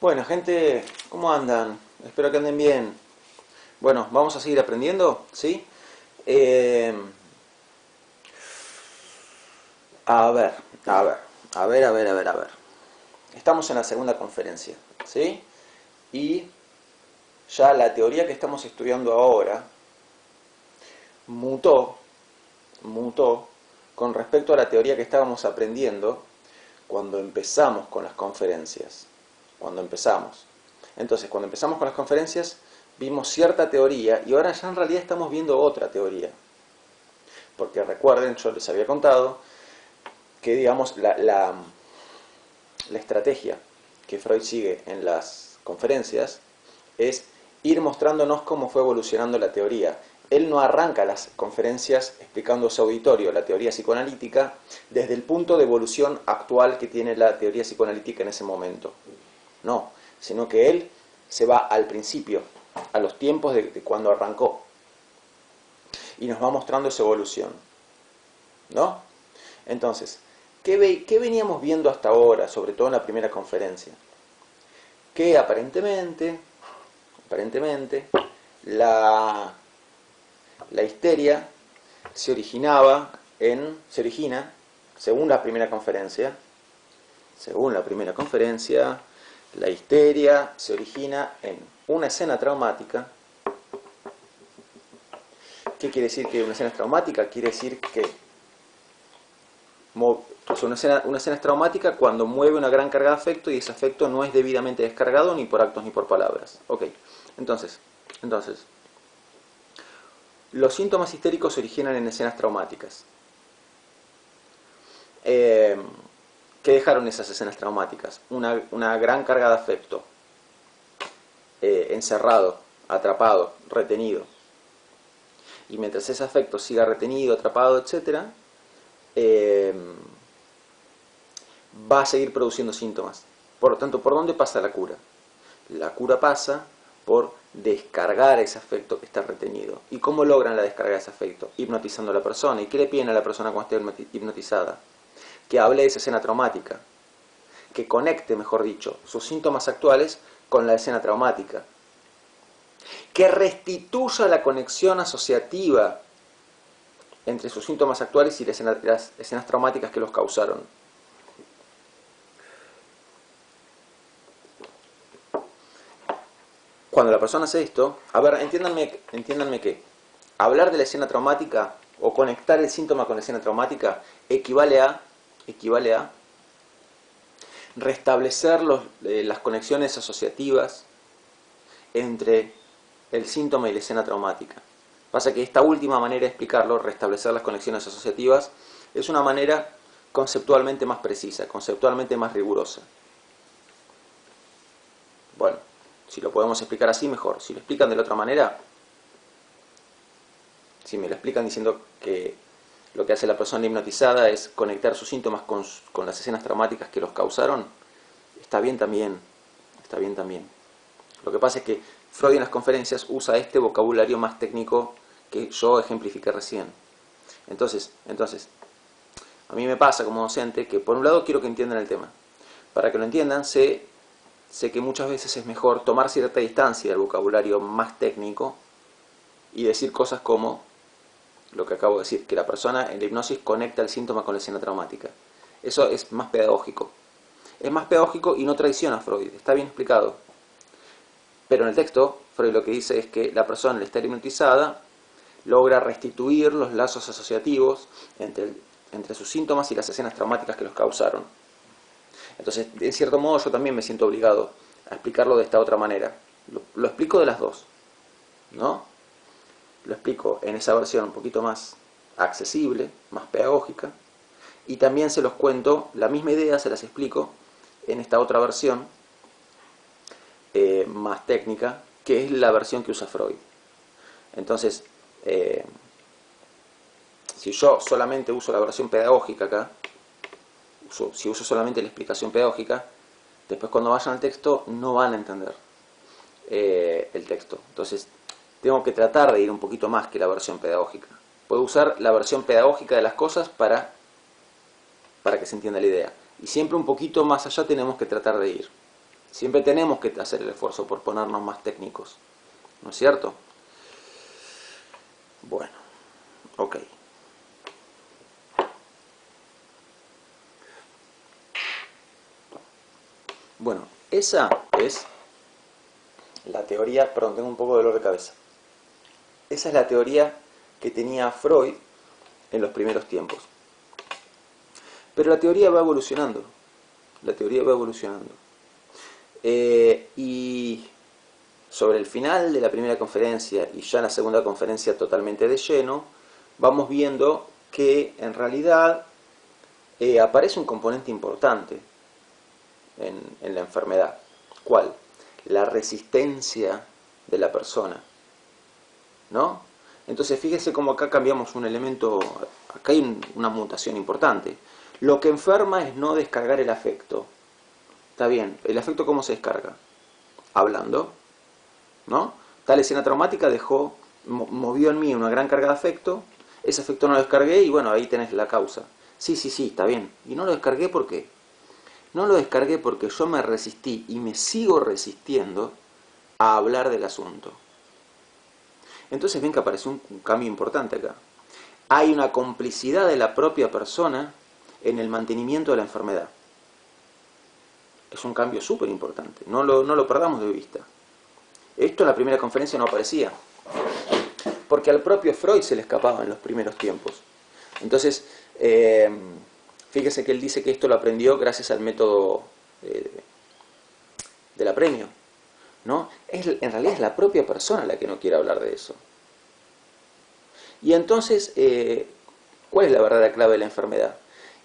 Bueno, gente, ¿cómo andan? Espero que anden bien. Bueno, vamos a seguir aprendiendo, ¿sí? Eh, a ver, a ver, a ver. Estamos en la segunda conferencia, ¿sí? Y ya la teoría que estamos estudiando ahora mutó, mutó con respecto a la teoría que estábamos aprendiendo cuando empezamos con las conferencias. Cuando empezamos. Entonces, cuando empezamos con las conferencias, vimos cierta teoría y ahora ya en realidad estamos viendo otra teoría. Porque recuerden, yo les había contado que, digamos, la estrategia que Freud sigue en las conferencias es ir mostrándonos cómo fue evolucionando la teoría. Él no arranca las conferencias explicando a su auditorio la teoría psicoanalítica desde el punto de evolución actual que tiene la teoría psicoanalítica en ese momento. No, sino que él se va al principio, a los tiempos de cuando arrancó, y nos va mostrando esa evolución, ¿no? Entonces, ¿qué veníamos viendo hasta ahora, sobre todo en la primera conferencia? Que aparentemente la histeria se origina, según la primera conferencia, la histeria se origina en una escena traumática. ¿Qué quiere decir que una escena es traumática? Quiere decir que una escena es traumática cuando mueve una gran carga de afecto y ese afecto no es debidamente descargado ni por actos ni por palabras. Ok, entonces los síntomas histéricos se originan en escenas traumáticas. ¿Qué dejaron esas escenas traumáticas? Una gran carga de afecto, encerrado, atrapado, retenido. Y mientras ese afecto siga retenido, atrapado, etc., va a seguir produciendo síntomas. Por lo tanto, ¿por dónde pasa la cura? La cura pasa por descargar ese afecto que está retenido. ¿Y cómo logran la descarga de ese afecto? Hipnotizando a la persona. ¿Y qué le piden a la persona cuando esté hipnotizada? Que hable de esa escena traumática, que conecte, mejor dicho, sus síntomas actuales con la escena traumática, que restituya la conexión asociativa entre sus síntomas actuales y las escenas traumáticas que los causaron. Cuando la persona hace esto, a ver, entiéndanme que hablar de la escena traumática o conectar el síntoma con la escena traumática equivale a restablecer las conexiones asociativas entre el síntoma y la escena traumática. Pasa que esta última manera de explicarlo, restablecer las conexiones asociativas, es una manera conceptualmente más precisa, conceptualmente más rigurosa. Bueno, si lo podemos explicar así, mejor. Si lo explican de la otra manera, si me lo explican diciendo que lo que hace la persona hipnotizada es conectar sus síntomas con las escenas traumáticas que los causaron, está bien también. Lo que pasa es que Freud en las conferencias usa este vocabulario más técnico que yo ejemplifiqué recién. Entonces, a mí me pasa como docente que por un lado quiero que entiendan el tema. Para que lo entiendan, sé que muchas veces es mejor tomar cierta distancia del vocabulario más técnico y decir cosas como lo que acabo de decir, que la persona en la hipnosis conecta el síntoma con la escena traumática. Eso es más pedagógico. Es más pedagógico y no traiciona a Freud, está bien explicado. Pero en el texto, Freud lo que dice es que la persona al estar hipnotizada logra restituir los lazos asociativos entre sus síntomas y las escenas traumáticas que los causaron. Entonces, en cierto modo, yo también me siento obligado a explicarlo de esta otra manera. Lo explico de las dos, ¿no? Lo explico en esa versión un poquito más accesible, más pedagógica, y también se los cuento, la misma idea se las explico en esta otra versión más técnica, que es la versión que usa Freud. Entonces, si yo solamente uso la versión pedagógica acá, si uso solamente la explicación pedagógica, después cuando vayan al texto no van a entender el texto. Entonces, tengo que tratar de ir un poquito más que la versión pedagógica. Puedo usar la versión pedagógica de las cosas para que se entienda la idea. Y siempre un poquito más allá tenemos que tratar de ir. Siempre tenemos que hacer el esfuerzo por ponernos más técnicos, ¿no es cierto? Bueno, ok. Bueno, esa es la teoría, perdón, tengo un poco de dolor de cabeza. Esa es la teoría que tenía Freud en los primeros tiempos. Pero la teoría va evolucionando. La teoría va evolucionando. Y sobre el final de la primera conferencia y ya en la segunda conferencia totalmente de lleno, vamos viendo que en realidad aparece un componente importante en la enfermedad. ¿Cuál? La resistencia de la persona, ¿no? Entonces fíjese cómo acá cambiamos un elemento, acá hay una mutación importante. Lo que enferma es no descargar el afecto. Está bien, ¿el afecto cómo se descarga? Hablando, ¿no? Tal escena traumática movió en mí una gran carga de afecto, ese afecto no lo descargué y bueno, ahí tenés la causa. Sí, está bien. ¿Y no lo descargué por qué? No lo descargué porque yo me resistí y me sigo resistiendo a hablar del asunto. Entonces ven que apareció un cambio importante acá. Hay una complicidad de la propia persona en el mantenimiento de la enfermedad. Es un cambio súper importante, no lo perdamos de vista. Esto en la primera conferencia no aparecía, porque al propio Freud se le escapaba en los primeros tiempos. Entonces, fíjese que él dice que esto lo aprendió gracias al método del apremio, ¿no? En realidad es la propia persona la que no quiere hablar de eso. Y entonces, ¿cuál es la verdadera clave de la enfermedad?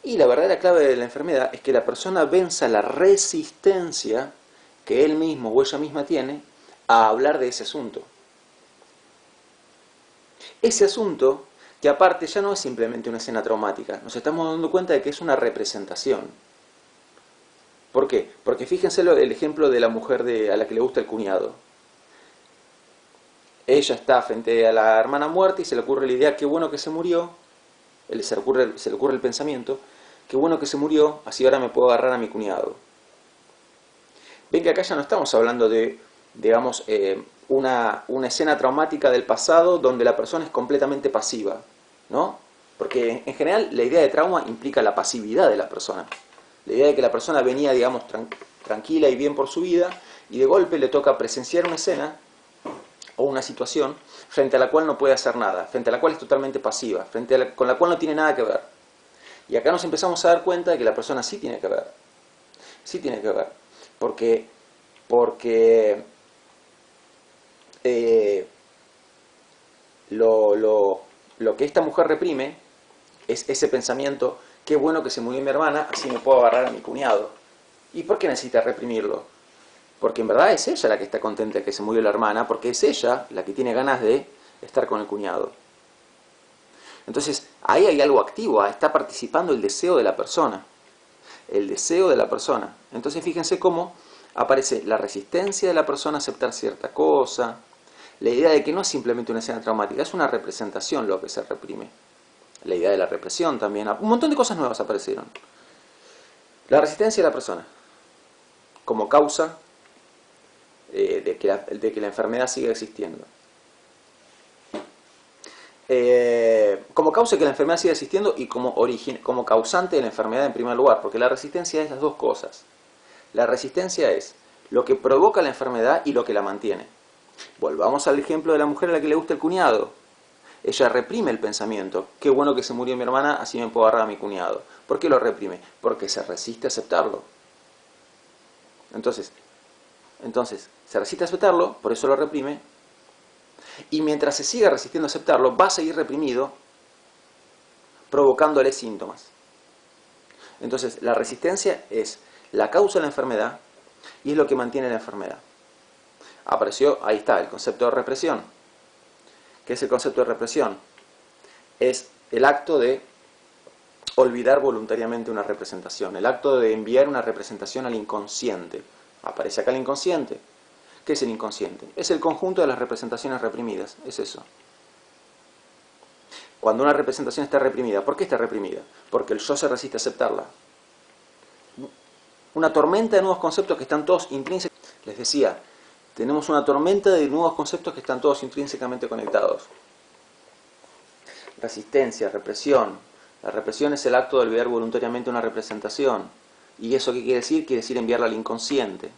Y la verdadera clave de la enfermedad es que la persona venza la resistencia que él mismo o ella misma tiene a hablar de ese asunto. Ese asunto, que aparte ya no es simplemente una escena traumática, nos estamos dando cuenta de que es una representación. ¿Por qué? Porque fíjense el ejemplo de la mujer a la que le gusta el cuñado. Ella está frente a la hermana muerta y se le ocurre la idea, qué bueno que se murió, se le ocurre el pensamiento, qué bueno que se murió, así ahora me puedo agarrar a mi cuñado. Ven que acá ya no estamos hablando de, digamos, una escena traumática del pasado donde la persona es completamente pasiva, ¿no? Porque en general la idea de trauma implica la pasividad de la persona. La idea de que la persona venía, digamos, tranquila y bien por su vida y de golpe le toca presenciar una escena o una situación frente a la cual no puede hacer nada, frente a la cual es totalmente pasiva, con la cual no tiene nada que ver. Y acá nos empezamos a dar cuenta de que la persona sí tiene que ver. Sí tiene que ver. Porque lo que esta mujer reprime es ese pensamiento, qué bueno que se murió mi hermana, así me puedo agarrar a mi cuñado. ¿Y por qué necesita reprimirlo? Porque en verdad es ella la que está contenta de que se murió la hermana, porque es ella la que tiene ganas de estar con el cuñado. Entonces, ahí hay algo activo, está participando el deseo de la persona. El deseo de la persona. Entonces, fíjense cómo aparece la resistencia de la persona a aceptar cierta cosa, la idea de que no es simplemente una escena traumática, es una representación lo que se reprime. La idea de la represión también. Un montón de cosas nuevas aparecieron. La resistencia de la persona como causa de que la enfermedad siga existiendo. Como causa de que la enfermedad siga existiendo y como causante de la enfermedad en primer lugar, porque la resistencia es las dos cosas. La resistencia es lo que provoca la enfermedad y lo que la mantiene. Volvamos al ejemplo de la mujer a la que le gusta el cuñado. Ella reprime el pensamiento, qué bueno que se murió mi hermana, así me puedo agarrar a mi cuñado. ¿Por qué lo reprime? Porque se resiste a aceptarlo. Entonces, se resiste a aceptarlo, por eso lo reprime, y mientras se siga resistiendo a aceptarlo, va a seguir reprimido, provocándole síntomas. Entonces, la resistencia es la causa de la enfermedad y es lo que mantiene la enfermedad. Apareció, ahí está, el concepto de represión. ¿Qué es el concepto de represión? Es el acto de olvidar voluntariamente una representación, el acto de enviar una representación al inconsciente. Aparece acá el inconsciente. ¿Qué es el inconsciente? Es el conjunto de las representaciones reprimidas, es eso. Cuando una representación está reprimida, ¿por qué está reprimida? Porque el yo se resiste a aceptarla. Una tormenta de nuevos conceptos que están todos intrínsecamente. Les decía, tenemos una tormenta de nuevos conceptos que están todos intrínsecamente conectados. Resistencia, represión. La represión es el acto de olvidar voluntariamente una representación. ¿Y eso qué quiere decir? Quiere decir enviarla al inconsciente.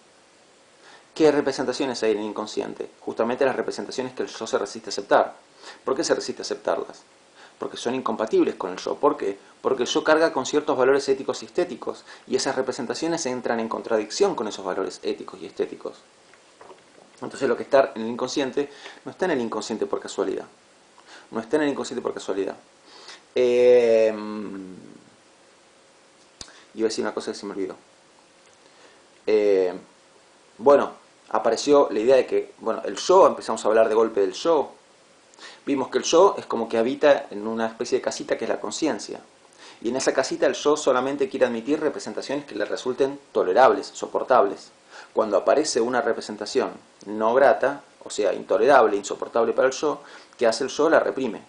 ¿Qué representaciones hay en el inconsciente? Justamente las representaciones que el yo se resiste a aceptar. ¿Por qué se resiste a aceptarlas? Porque son incompatibles con el yo. ¿Por qué? Porque el yo carga con ciertos valores éticos y estéticos, y esas representaciones entran en contradicción con esos valores éticos y estéticos. Entonces lo que está en el inconsciente no está en el inconsciente por casualidad. No está en el inconsciente por casualidad. Iba a decir una cosa que se me olvidó. Bueno, apareció la idea de que, bueno, el yo, empezamos a hablar de golpe del yo. Vimos que el yo es como que habita en una especie de casita que es la conciencia. Y en esa casita el yo solamente quiere admitir representaciones que le resulten tolerables, soportables. Cuando aparece una representación no grata, o sea, intolerable, insoportable para el yo, ¿qué hace el yo? La reprime,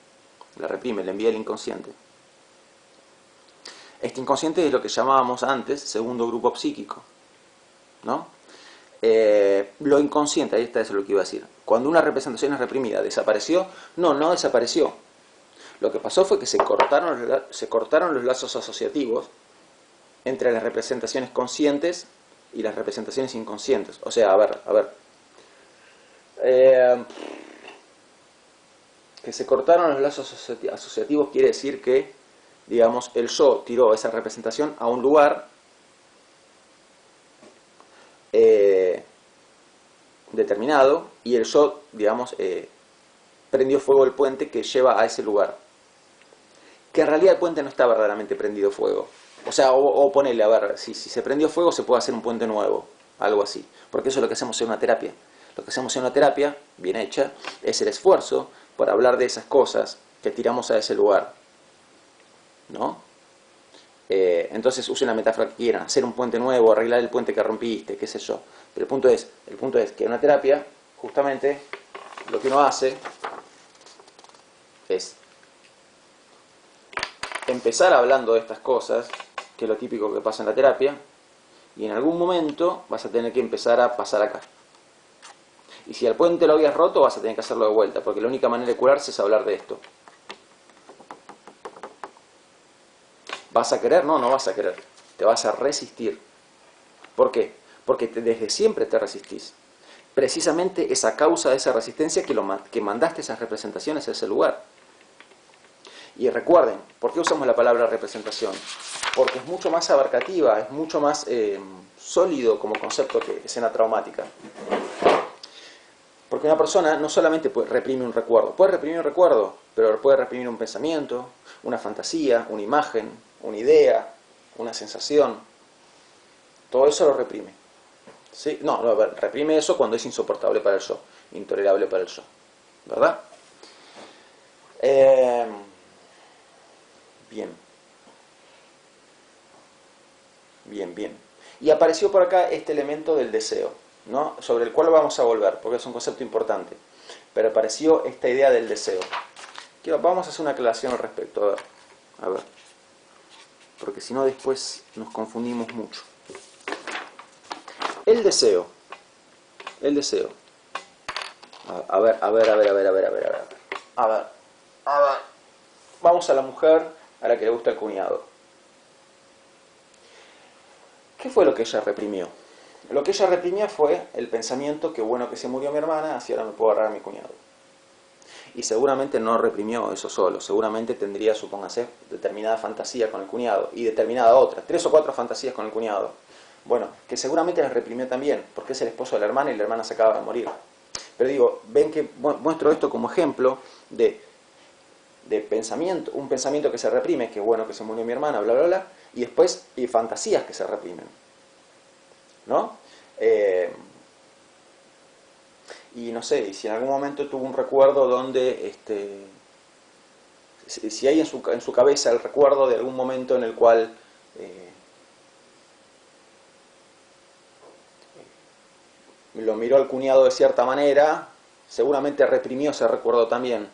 le envía al inconsciente. Este inconsciente es lo que llamábamos antes segundo grupo psíquico, ¿no? Lo inconsciente, ahí está, eso es lo que iba a decir. Cuando una representación es reprimida, ¿desapareció? No, no desapareció. Lo que pasó fue que se cortaron los lazos asociativos entre las representaciones conscientes y las representaciones inconscientes. O sea, a ver. Que se cortaron los lazos asociativos quiere decir que, digamos, el yo tiró esa representación a un lugar determinado, y el yo, digamos, prendió fuego el puente que lleva a ese lugar. Que en realidad el puente no está verdaderamente prendido fuego. O sea, o ponele, a ver, si se prendió fuego se puede hacer un puente nuevo, algo así. Porque eso es lo que hacemos en una terapia. Lo que hacemos en una terapia, bien hecha, es el esfuerzo por hablar de esas cosas que tiramos a ese lugar, ¿no? Entonces usen la metáfora que quieran, hacer un puente nuevo, arreglar el puente que rompiste, qué sé yo. Pero el punto es que en una terapia, justamente, lo que uno hace es empezar hablando de estas cosas, que es lo típico que pasa en la terapia, y en algún momento vas a tener que empezar a pasar acá. Y si el puente lo habías roto, vas a tener que hacerlo de vuelta, porque la única manera de curarse es hablar de esto. ¿Vas a querer? No, no vas a querer. Te vas a resistir. ¿Por qué? Porque desde siempre te resistís. Precisamente es a causa de esa resistencia que mandaste esas representaciones a ese lugar. Y recuerden, ¿por qué usamos la palabra representación? Porque es mucho más abarcativa, es mucho más sólido como concepto que escena traumática. Porque una persona no solamente reprime un recuerdo, puede reprimir un recuerdo, pero puede reprimir un pensamiento, una fantasía, una imagen, una idea, una sensación. Todo eso lo reprime. ¿Sí? No, a ver, reprime eso cuando es insoportable para el yo, intolerable para el yo. ¿Verdad? Bien. Y apareció por acá este elemento del deseo, ¿no? Sobre el cual vamos a volver, porque es un concepto importante. Pero apareció esta idea del deseo. Vamos a hacer una aclaración al respecto. A ver. Porque si no después nos confundimos mucho. El deseo. A ver. Vamos a la mujer a la que le gusta el cuñado. ¿Qué fue lo que ella reprimió? Lo que ella reprimió fue el pensamiento que bueno que se murió mi hermana, así ahora me puedo agarrar a mi cuñado. Y seguramente no reprimió eso solo, seguramente tendría, supóngase, determinada fantasía con el cuñado y determinada otra, 3 o 4 fantasías con el cuñado. Bueno, que seguramente las reprimió también, porque es el esposo de la hermana y la hermana se acaba de morir. Pero digo, ven que muestro esto como ejemplo de pensamiento, un pensamiento que se reprime, que bueno que se murió mi hermana, bla, bla, bla, y después fantasías que se reprimen, ¿no? Y no sé, si en algún momento tuvo un recuerdo donde, si hay en su cabeza el recuerdo de algún momento en el cual lo miró al cuñado de cierta manera, seguramente reprimió ese recuerdo también.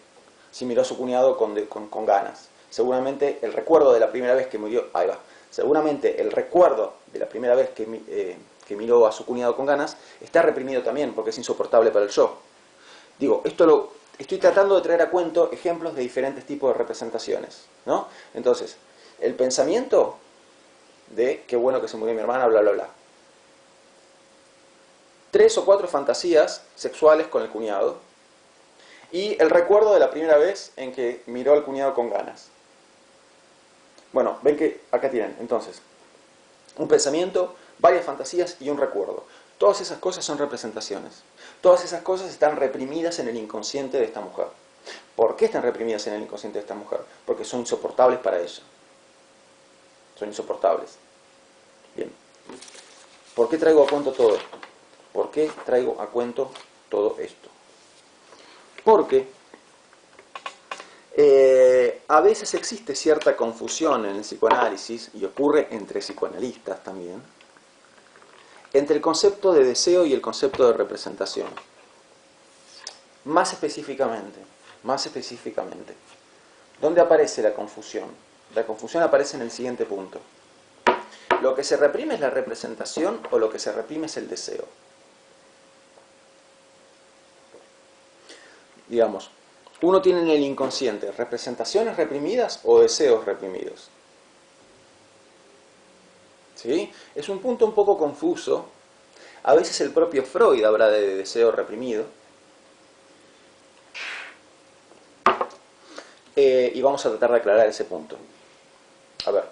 Si miró a su cuñado con ganas, seguramente el recuerdo de la primera vez que murió, ahí va, seguramente el recuerdo de la primera vez que miró a su cuñado con ganas está reprimido también porque es insoportable para el yo. Digo, estoy tratando de traer a cuento ejemplos de diferentes tipos de representaciones, ¿no? Entonces, el pensamiento de qué bueno que se murió mi hermana, bla, bla, bla. 3 o 4 fantasías sexuales con el cuñado y el recuerdo de la primera vez en que miró al cuñado con ganas. Bueno, ven que acá tienen, entonces, un pensamiento, varias fantasías y un recuerdo. Todas esas cosas son representaciones. Todas esas cosas están reprimidas en el inconsciente de esta mujer. ¿Por qué están reprimidas en el inconsciente de esta mujer? Porque son insoportables para ella. Son insoportables. Bien. ¿Por qué traigo a cuento todo esto? ¿Por qué traigo a cuento todo esto? Porque a veces existe cierta confusión en el psicoanálisis, y ocurre entre psicoanalistas también, entre el concepto de deseo y el concepto de representación. Más específicamente, ¿dónde aparece la confusión? La confusión aparece en el siguiente punto. ¿Lo que se reprime es la representación o lo que se reprime es el deseo? Digamos, uno tiene en el inconsciente representaciones reprimidas o deseos reprimidos. ¿Sí? Es un punto un poco confuso. A veces el propio Freud habla de deseo reprimido. Y vamos a tratar de aclarar ese punto. A ver,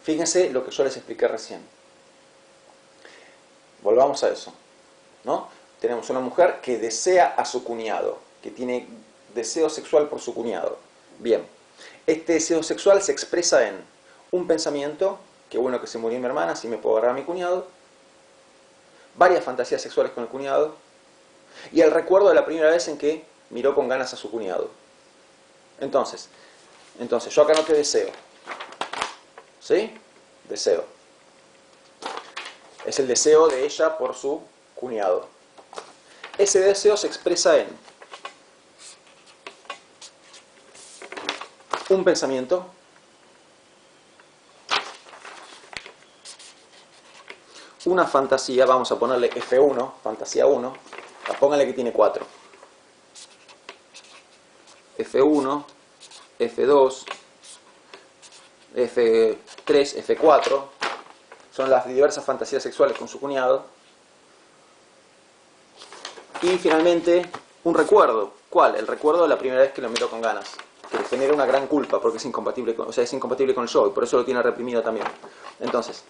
fíjense lo que yo les expliqué recién. Volvamos a eso, ¿no? Tenemos una mujer que desea a su cuñado, que tiene deseo sexual por su cuñado. Bien, este deseo sexual se expresa en un pensamiento, qué bueno que se murió mi hermana, así me puedo agarrar a mi cuñado, varias fantasías sexuales con el cuñado, y el recuerdo de la primera vez en que miró con ganas a su cuñado. Entonces yo acá noté deseo. ¿Sí? Deseo. Es el deseo de ella por su cuñado. Ese deseo se expresa en un pensamiento, una fantasía, vamos a ponerle F1, fantasía 1, pónganle que tiene 4. F1, F2, F3, F4, son las diversas fantasías sexuales con su cuñado. Y finalmente, un recuerdo. ¿Cuál? El recuerdo de la primera vez que lo miró con ganas, que le genera una gran culpa porque es incompatible con el yo, y por eso lo tiene reprimido también. Entonces,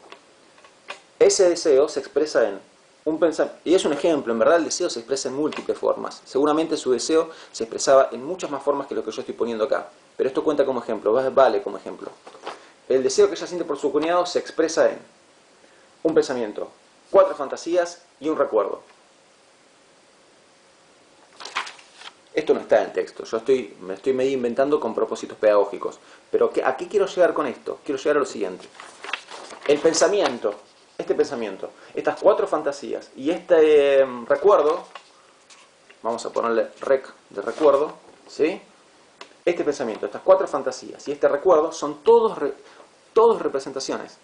ese deseo se expresa en un pensamiento, y es un ejemplo, en verdad el deseo se expresa en múltiples formas. Seguramente su deseo se expresaba en muchas más formas que lo que yo estoy poniendo acá, pero esto cuenta como ejemplo, vale como ejemplo. El deseo que ella siente por su cuñado se expresa en un pensamiento, 4 fantasías y un recuerdo. Esto no está en el texto, yo me estoy medio inventando con propósitos pedagógicos. Pero ¿a qué quiero llegar con esto? Quiero llegar a lo siguiente. El pensamiento, este pensamiento, estas 4 fantasías y este recuerdo, vamos a ponerle rec de recuerdo, ¿sí? Este pensamiento, estas 4 fantasías y este recuerdo son todos representaciones.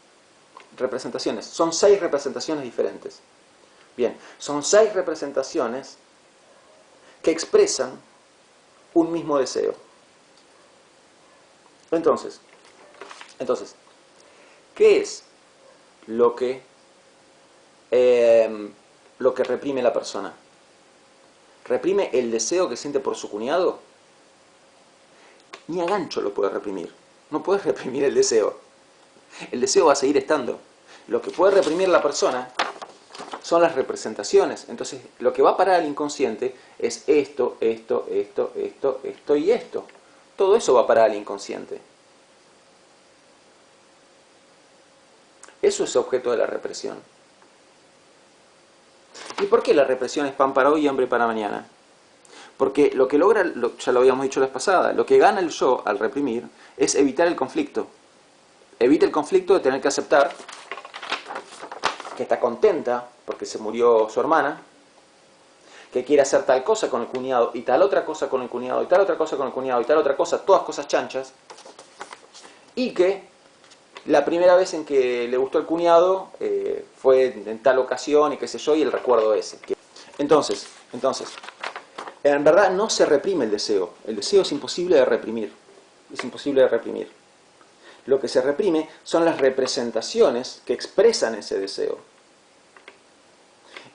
Son 6 representaciones diferentes. Bien, son 6 representaciones que expresan un mismo deseo. Entonces, ¿qué es lo que reprime la persona? ¿Reprime el deseo que siente por su cuñado? Ni a gancho lo puede reprimir. No puede reprimir el deseo. El deseo va a seguir estando. Lo que puede reprimir la persona son las representaciones. Entonces, lo que va a parar al inconsciente es esto y esto. Todo eso va a parar al inconsciente. Eso es objeto de la represión. ¿Y por qué la represión es pan para hoy y hambre para mañana? Porque lo que logra, ya lo habíamos dicho la vez pasada, lo que gana el yo al reprimir es evitar el conflicto. Evita el conflicto de tener que aceptar que está contenta porque se murió su hermana, que quiere hacer tal cosa con el cuñado y tal otra cosa con el cuñado y tal otra cosa con el cuñado y tal otra cosa, todas cosas chanchas, y que La primera vez en que le gustó el cuñado fue en tal ocasión y qué sé yo, y el recuerdo ese. Entonces, en verdad no se reprime el deseo. El deseo es imposible de reprimir. Es imposible de reprimir. Lo que se reprime son las representaciones que expresan ese deseo.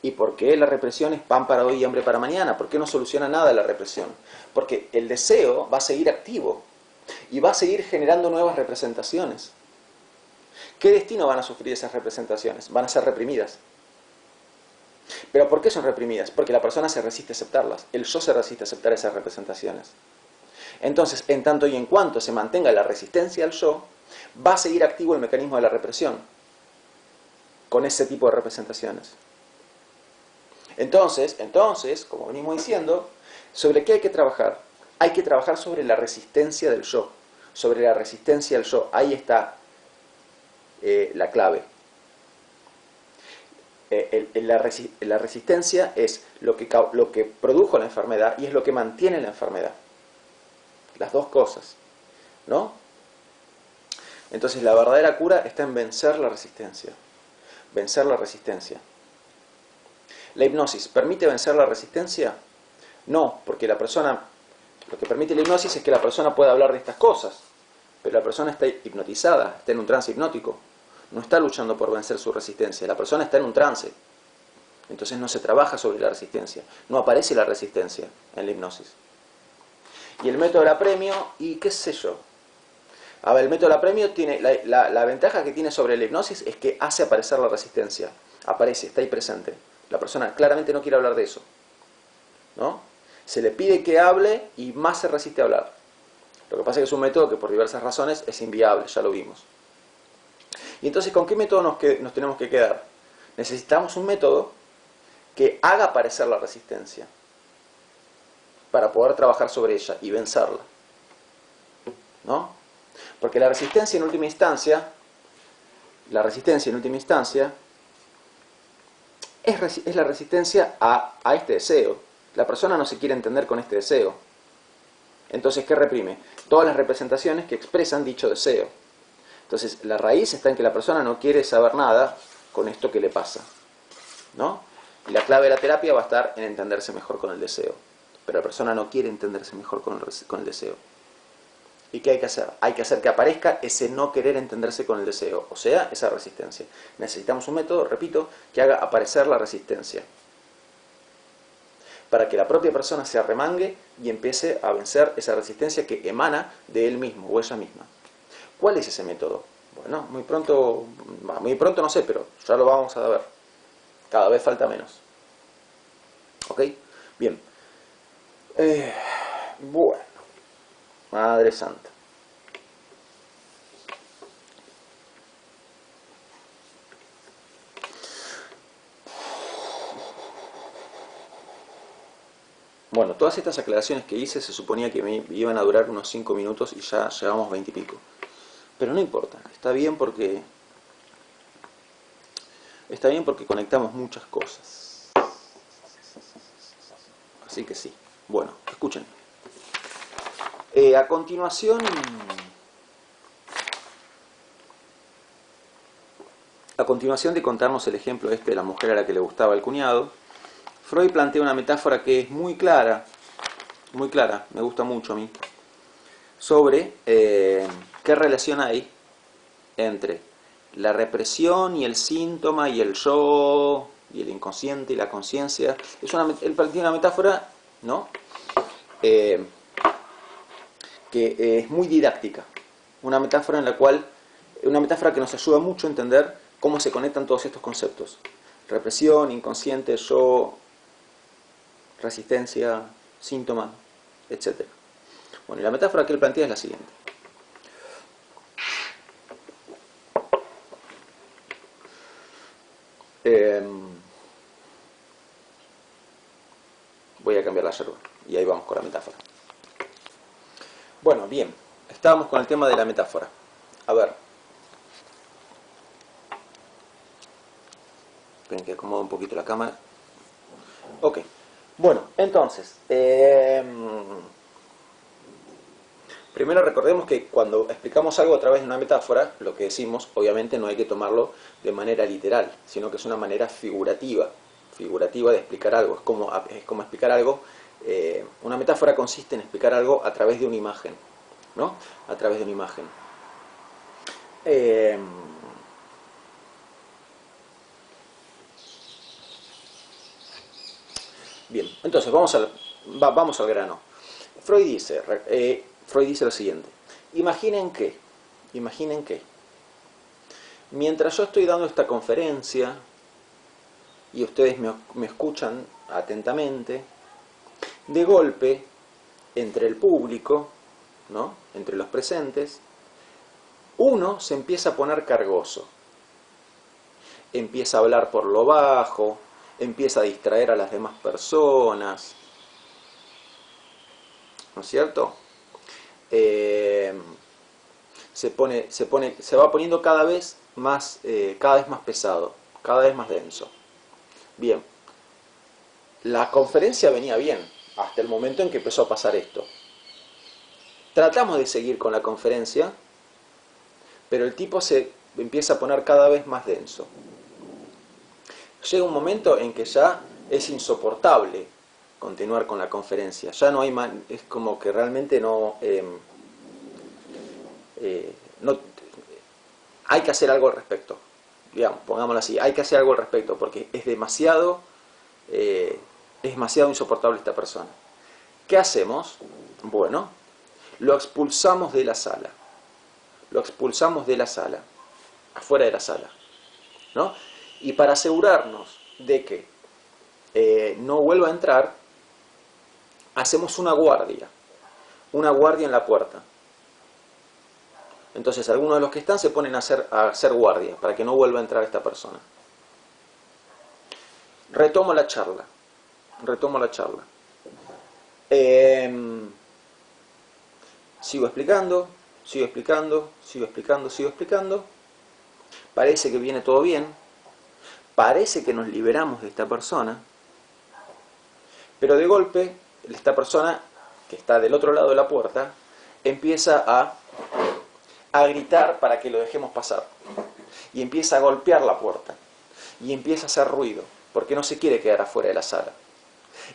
¿Y por qué la represión es pan para hoy y hambre para mañana? ¿Por qué no soluciona nada la represión? Porque el deseo va a seguir activo y va a seguir generando nuevas representaciones. ¿Qué destino van a sufrir esas representaciones? Van a ser reprimidas. ¿Pero por qué son reprimidas? Porque la persona se resiste a aceptarlas. El yo se resiste a aceptar esas representaciones. Entonces, en tanto y en cuanto se mantenga la resistencia al yo, va a seguir activo el mecanismo de la represión con ese tipo de representaciones. Entonces, como venimos diciendo, ¿sobre qué hay que trabajar? Hay que trabajar sobre la resistencia del yo, sobre la resistencia al yo. Ahí está la clave. La resistencia es lo que produjo la enfermedad y es lo que mantiene la enfermedad. Las dos cosas, ¿no? Entonces la verdadera cura está en vencer la resistencia. Vencer la resistencia. ¿La hipnosis permite vencer la resistencia? No, porque lo que permite la hipnosis es que la persona pueda hablar de estas cosas, pero la persona está hipnotizada, está en un trance hipnótico, no está luchando por vencer su resistencia, la persona está en un trance, entonces no se trabaja sobre la resistencia, no aparece la resistencia en la hipnosis. Y el método del apremio, y qué sé yo. A ver, el método del apremio tiene la ventaja que tiene sobre la hipnosis es que hace aparecer la resistencia, aparece, está ahí presente. La persona claramente no quiere hablar de eso, ¿no? Se le pide que hable y más se resiste a hablar. Lo que pasa es que es un método que por diversas razones es inviable, ya lo vimos. Y entonces, ¿con qué método nos tenemos que quedar? Necesitamos un método que haga aparecer la resistencia para poder trabajar sobre ella y vencerla, ¿no? Porque la resistencia en última instancia es la resistencia a este deseo. La persona no se quiere entender con este deseo. Entonces, ¿qué reprime? Todas las representaciones que expresan dicho deseo. Entonces, la raíz está en que la persona no quiere saber nada con esto que le pasa, ¿no? Y la clave de la terapia va a estar en entenderse mejor con el deseo. Pero la persona no quiere entenderse mejor con el deseo. ¿Y qué hay que hacer? Hay que hacer que aparezca ese no querer entenderse con el deseo, o sea, esa resistencia. Necesitamos un método, repito, que haga aparecer la resistencia, para que la propia persona se arremangue y empiece a vencer esa resistencia que emana de él mismo o ella misma. ¿Cuál es ese método? Bueno, muy pronto no sé, pero ya lo vamos a ver. Cada vez falta menos. ¿Ok? Bien. Bueno. Madre Santa. Bueno, todas estas aclaraciones que hice se suponía que me iban a durar unos 5 minutos y ya llevamos 20 y pico. Pero no importa, está bien porque conectamos muchas cosas. Así que sí. Bueno, escuchen. A continuación de contarnos el ejemplo este de la mujer a la que le gustaba el cuñado, Freud plantea una metáfora que es muy clara, me gusta mucho a mí, sobre qué relación hay entre la represión y el síntoma y el yo y el inconsciente y la conciencia. Él plantea una metáfora, ¿no? Que es muy didáctica, una metáfora que nos ayuda mucho a entender cómo se conectan todos estos conceptos: represión, inconsciente, yo, resistencia, síntoma, etc. Bueno, y la metáfora que él plantea es la siguiente. Voy a cambiar la yerba y ahí vamos con la metáfora. Bueno, bien, estábamos con el tema de la metáfora. A ver. Esperen que acomodo un poquito la cámara. Ok. Bueno, entonces, Primero recordemos que cuando explicamos algo a través de una metáfora, lo que decimos, obviamente no hay que tomarlo de manera literal, sino que es una manera figurativa de explicar algo. Es como explicar algo. Una metáfora consiste en explicar algo a través de una imagen, ¿no? A través de una imagen. Bien, entonces vamos al grano. Freud dice lo siguiente: imaginen que mientras yo estoy dando esta conferencia y ustedes me escuchan atentamente, de golpe, entre el público, ¿no?, entre los presentes, uno se empieza a poner cargoso, empieza a hablar por lo bajo, empieza a distraer a las demás personas, ¿no es cierto? Se va poniendo cada vez más pesado, cada vez más denso. Bien, la conferencia venía bien hasta el momento en que empezó a pasar esto. Tratamos de seguir con la conferencia, pero el tipo se empieza a poner cada vez más denso. Llega un momento en que ya es insoportable continuar con la conferencia. Ya no hay más, es como que realmente no hay que hacer algo al respecto. Digamos, pongámoslo así, hay que hacer algo al respecto porque es demasiado insoportable esta persona. ¿Qué hacemos? Bueno, lo expulsamos de la sala. Afuera de la sala, ¿no? Y para asegurarnos de que no vuelva a entrar, hacemos una guardia en la puerta. Entonces algunos de los que están se ponen a hacer guardia para que no vuelva a entrar esta persona. Retomo la charla. Sigo explicando. Parece que viene todo bien. Parece que nos liberamos de esta persona. Pero de golpe, esta persona que está del otro lado de la puerta empieza a gritar para que lo dejemos pasar. Y empieza a golpear la puerta. Y empieza a hacer ruido, porque no se quiere quedar afuera de la sala.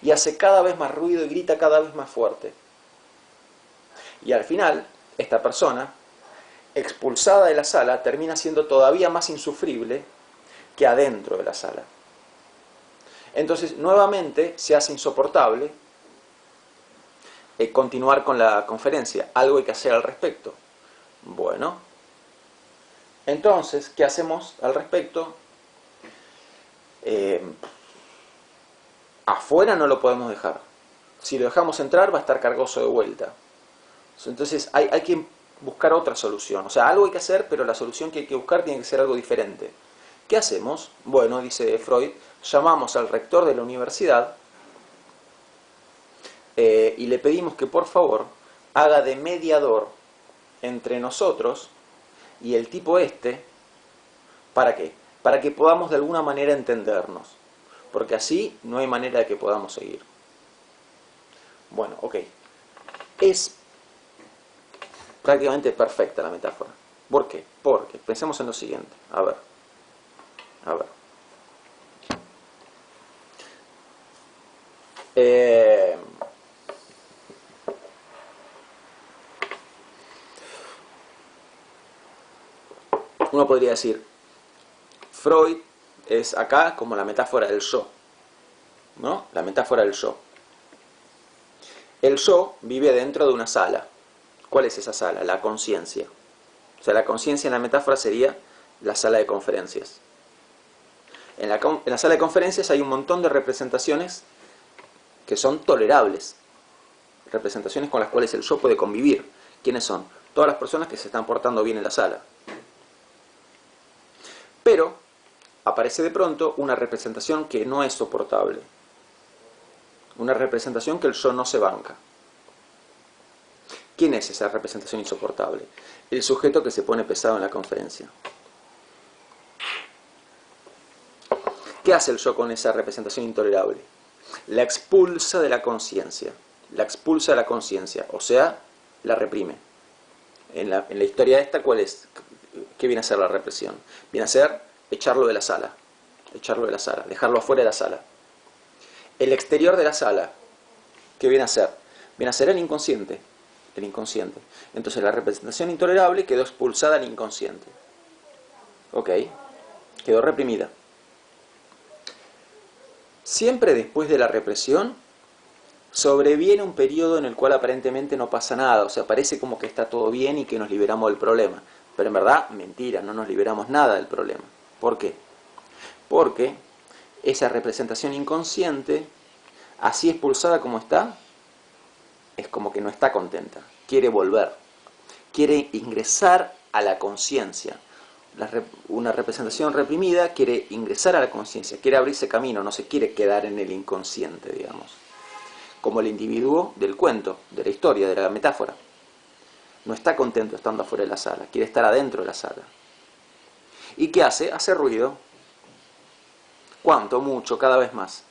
Y hace cada vez más ruido y grita cada vez más fuerte. Y al final, esta persona, expulsada de la sala, termina siendo todavía más insufrible que adentro de la sala. Entonces, nuevamente, se hace insoportable continuar con la conferencia. Algo hay que hacer al respecto. Bueno, entonces, ¿qué hacemos al respecto? Afuera no lo podemos dejar. Si lo dejamos entrar, va a estar cargoso de vuelta. Entonces, hay que buscar otra solución. O sea, algo hay que hacer, pero la solución que hay que buscar tiene que ser algo diferente. ¿Qué hacemos? Bueno, dice Freud, llamamos al rector de la universidad y le pedimos que por favor haga de mediador entre nosotros y el tipo este. ¿Para qué? Para que podamos de alguna manera entendernos. Porque así no hay manera de que podamos seguir. Bueno, ok. Es prácticamente perfecta la metáfora. ¿Por qué? Porque pensemos en lo siguiente. A ver. Uno podría decir, Freud es acá como la metáfora del yo, ¿no? La metáfora del yo. El yo vive dentro de una sala. ¿Cuál es esa sala? La conciencia. O sea, la conciencia en la metáfora sería la sala de conferencias. En la sala de conferencias hay un montón de representaciones que son tolerables. Representaciones con las cuales el yo puede convivir. ¿Quiénes son? Todas las personas que se están portando bien en la sala. Pero aparece de pronto una representación que no es soportable. Una representación que el yo no se banca. ¿Quién es esa representación insoportable? El sujeto que se pone pesado en la conferencia. ¿Qué hace el yo con esa representación intolerable? La expulsa de la conciencia. O sea, la reprime. en la historia esta, ¿cuál es? ¿Qué viene a ser la represión? Viene a ser echarlo de la sala, dejarlo afuera de la sala. El exterior de la sala, ¿qué viene a ser? Viene a ser el inconsciente. Entonces la representación intolerable quedó expulsada al inconsciente. ¿Ok? Quedó reprimida. Siempre después de la represión sobreviene un periodo en el cual aparentemente no pasa nada, o sea, parece como que está todo bien y que nos liberamos del problema. Pero en verdad, mentira, no nos liberamos nada del problema. ¿Por qué? Porque esa representación inconsciente, así expulsada como está, es como que no está contenta, quiere volver, quiere ingresar a la conciencia. Una representación reprimida quiere ingresar a la conciencia, quiere abrirse camino, no se quiere quedar en el inconsciente, digamos. Como el individuo del cuento, de la historia, de la metáfora. No está contento estando afuera de la sala, quiere estar adentro de la sala. ¿Y qué hace? Hace ruido. ¿Cuánto? Mucho, cada vez más.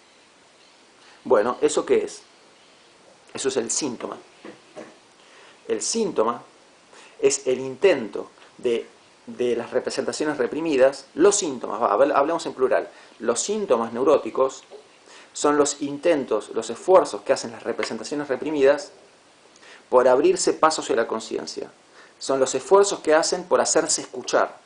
Bueno, ¿eso qué es? Eso es el síntoma. El síntoma es el intento de las representaciones reprimidas, los síntomas, hablemos en plural, los síntomas neuróticos son los intentos, los esfuerzos que hacen las representaciones reprimidas por abrirse paso hacia la conciencia. Son los esfuerzos que hacen por hacerse escuchar.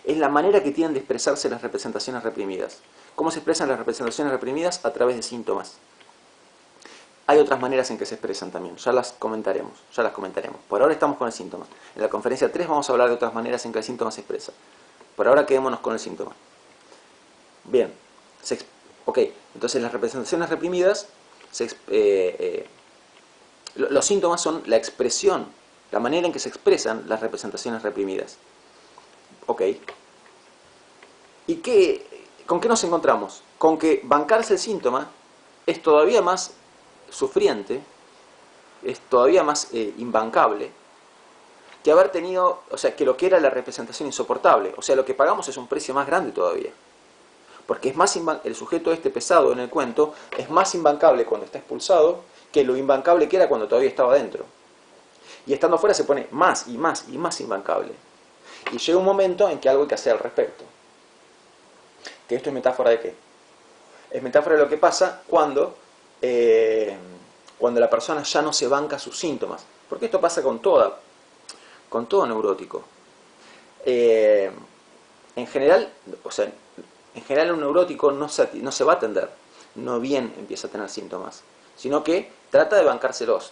Es la manera que tienen de expresarse las representaciones reprimidas. ¿Cómo se expresan las representaciones reprimidas? A través de síntomas. Hay otras maneras en que se expresan también, ya las comentaremos. Por ahora estamos con el síntoma. En la conferencia 3 vamos a hablar de otras maneras en que el síntoma se expresa. Por ahora quedémonos con el síntoma. Bien, ok, entonces las representaciones reprimidas, los síntomas son la expresión, la manera en que se expresan las representaciones reprimidas. Ok. ¿Y con qué nos encontramos? Con que bancarse el síntoma es todavía más sufriente, es todavía más imbancable que haber tenido, o sea, que lo que era la representación insoportable. O sea, lo que pagamos es un precio más grande todavía. Porque es más el sujeto este pesado en el cuento es más imbancable cuando está expulsado que lo imbancable que era cuando todavía estaba dentro. Y estando afuera se pone más y más y más imbancable. Y llega un momento en que algo hay que hacer al respecto. ¿Que esto es metáfora de qué? Es metáfora de lo que pasa cuando la persona ya no se banca sus síntomas. Porque esto pasa con todo neurótico. En general un neurótico no se va a atender, no bien empieza a tener síntomas, sino que trata de bancárselos.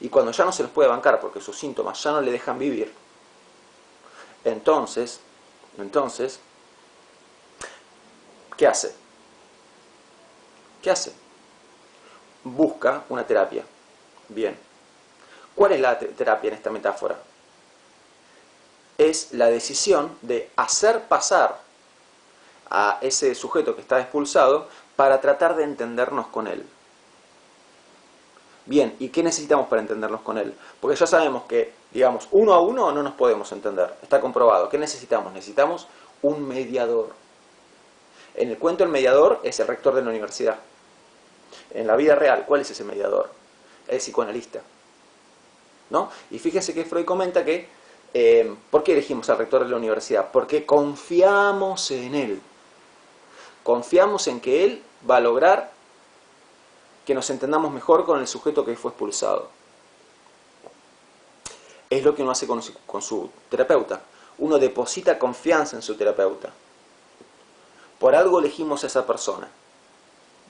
Y cuando ya no se los puede bancar porque sus síntomas ya no le dejan vivir, entonces, ¿qué hace? Busca una terapia. Bien. ¿Cuál es la terapia en esta metáfora? Es la decisión de hacer pasar a ese sujeto que está expulsado para tratar de entendernos con él. Bien, ¿y qué necesitamos para entendernos con él? Porque ya sabemos que, digamos, uno a uno no nos podemos entender, está comprobado. ¿Qué necesitamos? Necesitamos un mediador. En el cuento el mediador es el rector de la universidad. En la vida real, ¿cuál es ese mediador? El psicoanalista. ¿No? Y fíjense que Freud comenta que ¿por qué elegimos al rector de la universidad? Porque confiamos en él. Confiamos en que él va a lograr que nos entendamos mejor con el sujeto que fue expulsado. Es lo que uno hace con su terapeuta. Uno deposita confianza en su terapeuta. Por algo elegimos a esa persona,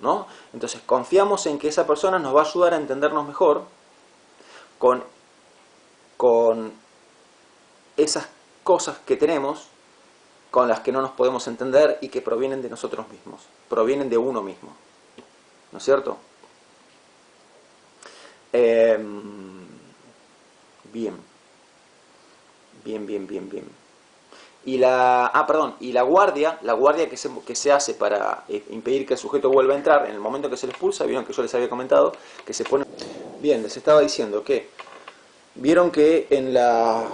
¿no? Entonces confiamos en que esa persona nos va a ayudar a entendernos mejor con esas cosas que tenemos con las que no nos podemos entender y que provienen de nosotros mismos, provienen de uno mismo, ¿no es cierto? Bien. Y la guardia que se hace para impedir que el sujeto vuelva a entrar en el momento que se le expulsa, vieron que yo les había comentado que se pone... Bien, les estaba diciendo que vieron que en la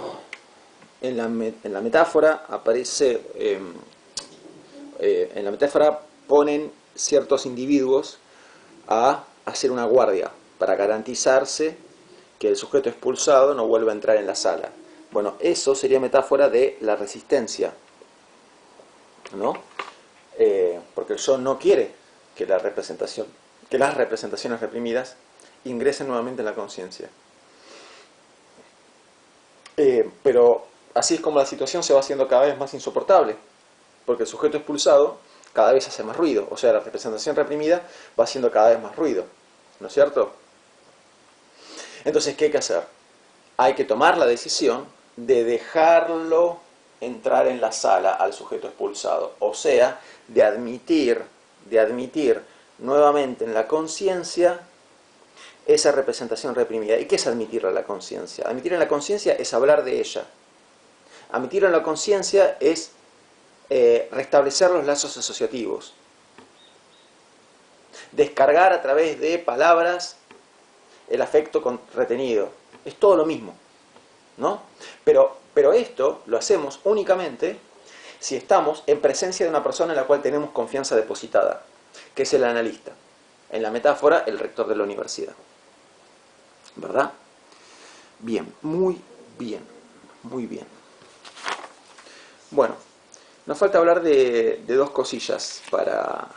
metáfora aparece, en la metáfora ponen ciertos individuos a hacer una guardia para garantizarse que el sujeto expulsado no vuelva a entrar en la sala. Bueno, eso sería metáfora de la resistencia, ¿no? Porque el yo no quiere que las representaciones reprimidas ingresen nuevamente en la conciencia. Pero así es como la situación se va haciendo cada vez más insoportable, porque el sujeto expulsado cada vez hace más ruido, o sea, la representación reprimida va haciendo cada vez más ruido, ¿no es cierto? Entonces, ¿qué hay que hacer? Hay que tomar la decisión de dejarlo entrar en la sala al sujeto expulsado, o sea, de admitir nuevamente en la conciencia esa representación reprimida. ¿Y qué es admitirla en la conciencia? Admitir en la conciencia es hablar de ella. Admitirla en la conciencia es restablecer los lazos asociativos. Descargar a través de palabras el afecto retenido. Es todo lo mismo, ¿no? Pero esto lo hacemos únicamente si estamos en presencia de una persona en la cual tenemos confianza depositada, que es el analista. En la metáfora, el rector de la universidad. ¿Verdad? Bien, muy bien, muy bien. Bueno, nos falta hablar de dos cosillas para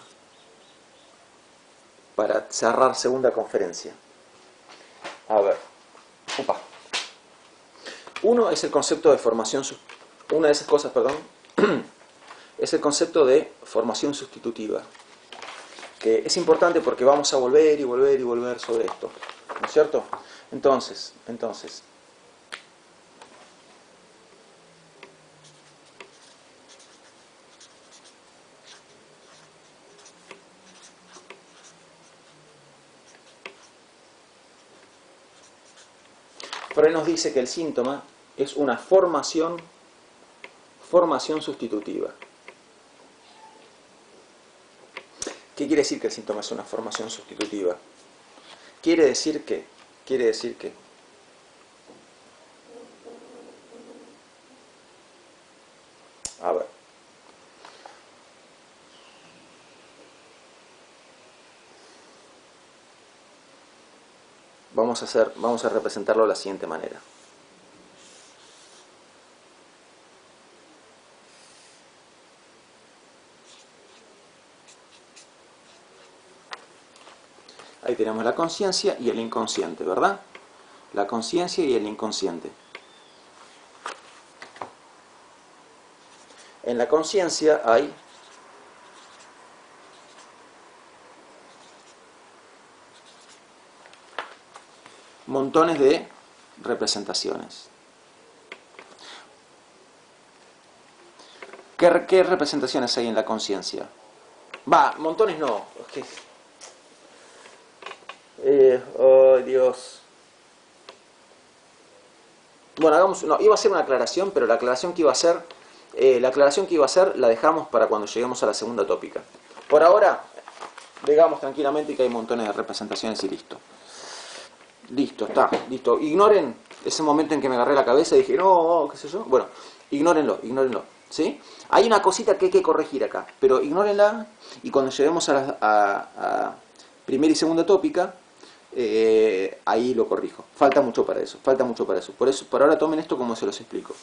cerrar segunda conferencia. A ver. Upa. Uno es el concepto de formación, una de esas cosas, perdón, es el concepto de formación sustitutiva, que es importante porque vamos a volver y volver y volver sobre esto, ¿no es cierto? Entonces, Freud nos dice que el síntoma es una formación sustitutiva. ¿Qué quiere decir que el síntoma es una formación sustitutiva? Quiere decir que a ver. Vamos a representarlo de la siguiente manera. Ahí tenemos la conciencia y el inconsciente, ¿verdad? La conciencia y el inconsciente. En la conciencia hay montones de representaciones. ¿Qué representaciones hay en la conciencia? Montones no. Oh Dios. Bueno, iba a hacer una aclaración, pero la aclaración que iba a hacer la dejamos para cuando lleguemos a la segunda tópica. Por ahora, digamos tranquilamente que hay montones de representaciones y listo. Listo, está, listo. Ignoren ese momento en que me agarré la cabeza y dije, no, qué sé yo. Bueno, ignórenlo, ¿sí? Hay una cosita que hay que corregir acá, pero ignórenla y cuando lleguemos a primera y segunda tópica, ahí lo corrijo. Falta mucho para eso. Por ahora tomen esto como se los explico.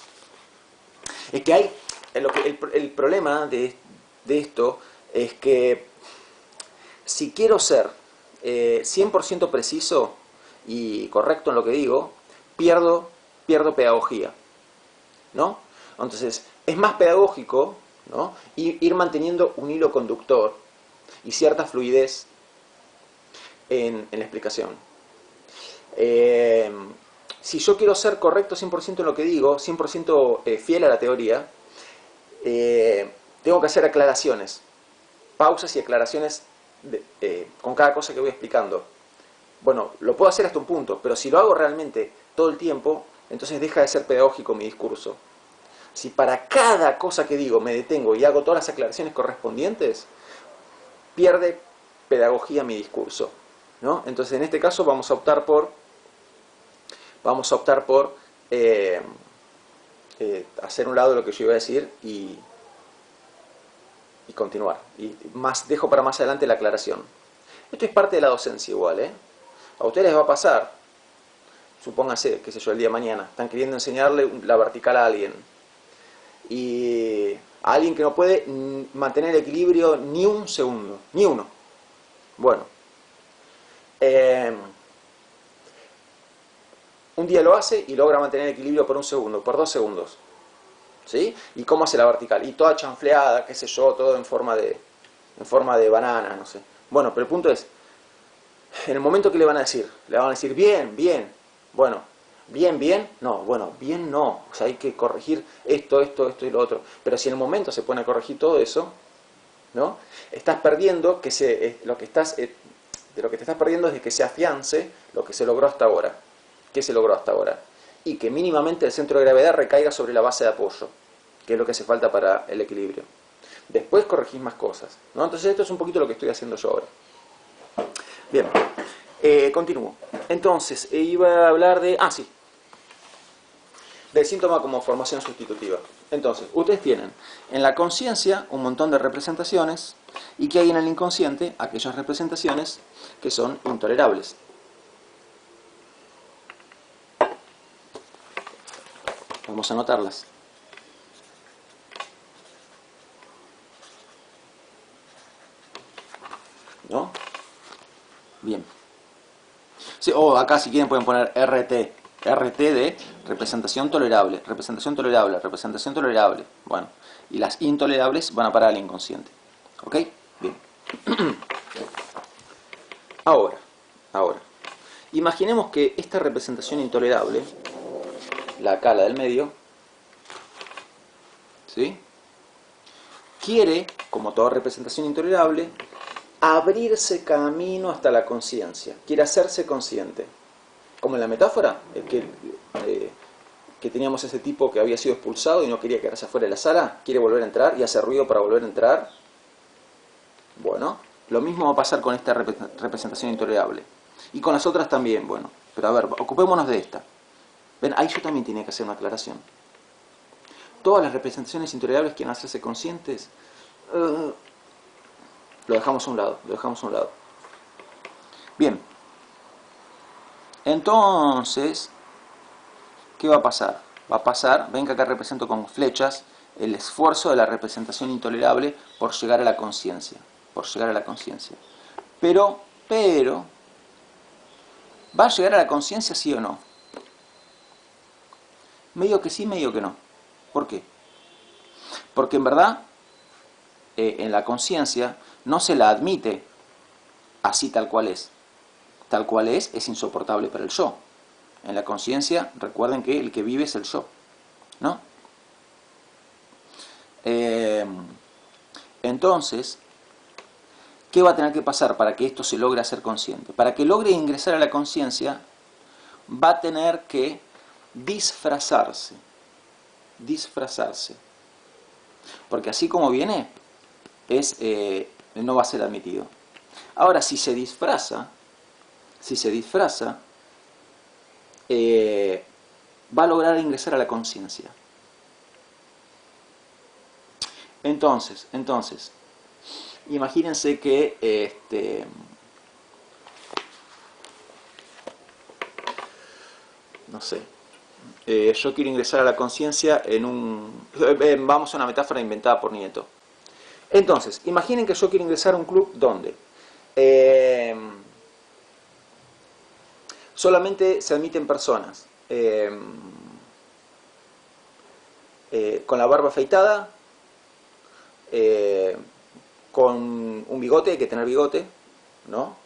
Es que hay, el problema de esto es que si quiero ser 100% preciso y correcto en lo que digo, pierdo pedagogía, ¿no? Entonces, es más pedagógico, ¿no?, ir manteniendo un hilo conductor y cierta fluidez en la explicación. Si yo quiero ser correcto 100% en lo que digo, 100% fiel a la teoría, tengo que hacer aclaraciones, pausas y aclaraciones con cada cosa que voy explicando. Bueno, lo puedo hacer hasta un punto, pero si lo hago realmente todo el tiempo, entonces deja de ser pedagógico mi discurso. Si para cada cosa que digo me detengo y hago todas las aclaraciones correspondientes, pierde pedagogía mi discurso, ¿no? Entonces, en este caso vamos a optar por hacer un lado lo que yo iba a decir y continuar. Y dejo para más adelante la aclaración. Esto es parte de la docencia igual, ¿eh? A ustedes les va a pasar. supóngase, qué sé yo, el día de mañana, están queriendo enseñarle la vertical a alguien, y a alguien que no puede mantener el equilibrio ni un segundo, ni uno. Bueno, un día lo hace y logra mantener el equilibrio por un segundo, por 2 segundos. ¿Sí? ¿Y cómo hace la vertical? Y toda chanfleada, qué sé yo, todo en forma de banana, no sé. Bueno, pero el punto es, en el momento que le van a decir, bien, bien. Bueno, bien, bien, no, bueno, bien no. O sea, hay que corregir esto y lo otro. Pero si en el momento se pone a corregir todo eso, ¿no? Estás perdiendo de lo que te estás perdiendo es de que se afiance lo que se logró hasta ahora. ¿Qué se logró hasta ahora? Y que mínimamente el centro de gravedad recaiga sobre la base de apoyo, que es lo que hace falta para el equilibrio. Después corregís más cosas, ¿no? Entonces esto es un poquito lo que estoy haciendo yo ahora. Bien, continúo. Entonces, iba a hablar de... del síntoma como formación sustitutiva. Entonces, ustedes tienen en la conciencia un montón de representaciones y que hay en el inconsciente aquellas representaciones que son intolerables. Vamos a anotarlas. ¿No? Bien. Sí, acá si quieren pueden poner RT. RT de representación tolerable, representación tolerable, representación tolerable. Bueno, y las intolerables van a parar al inconsciente. ¿Ok? Bien. Ahora. Imaginemos que esta representación intolerable, la del medio, ¿sí? Quiere, como toda representación intolerable, abrirse camino hasta la conciencia. Quiere hacerse consciente. Como en la metáfora, que teníamos ese tipo que había sido expulsado y no quería quedarse afuera de la sala, quiere volver a entrar y hace ruido para volver a entrar. Bueno, lo mismo va a pasar con esta representación intolerable. Y con las otras también, bueno. Pero a ver, ocupémonos de esta. Ven, ahí yo también tenía que hacer una aclaración. Todas las representaciones intolerables quieren hacerse conscientes. Lo dejamos a un lado. Bien. Entonces, ¿qué va a pasar? Va a pasar, ven que acá represento con flechas, el esfuerzo de la representación intolerable por llegar a la conciencia. Pero, ¿va a llegar a la conciencia sí o no? Medio que sí, medio que no. ¿Por qué? Porque en verdad, en la conciencia no se la admite así tal cual es. Tal cual es insoportable para el yo. En la conciencia, recuerden que el que vive es el yo, ¿no? Entonces, ¿qué va a tener que pasar para que esto se logre hacer consciente? Para que logre ingresar a la conciencia, va a tener que disfrazarse. Porque así como viene, no va a ser admitido. Ahora, si se disfraza, va a lograr ingresar a la conciencia. Entonces, imagínense que no sé, yo quiero ingresar a la conciencia vamos a una metáfora inventada por Nieto. Entonces, imaginen que yo quiero ingresar a un club donde solamente se admiten personas con la barba afeitada, con un bigote, hay que tener bigote, ¿no?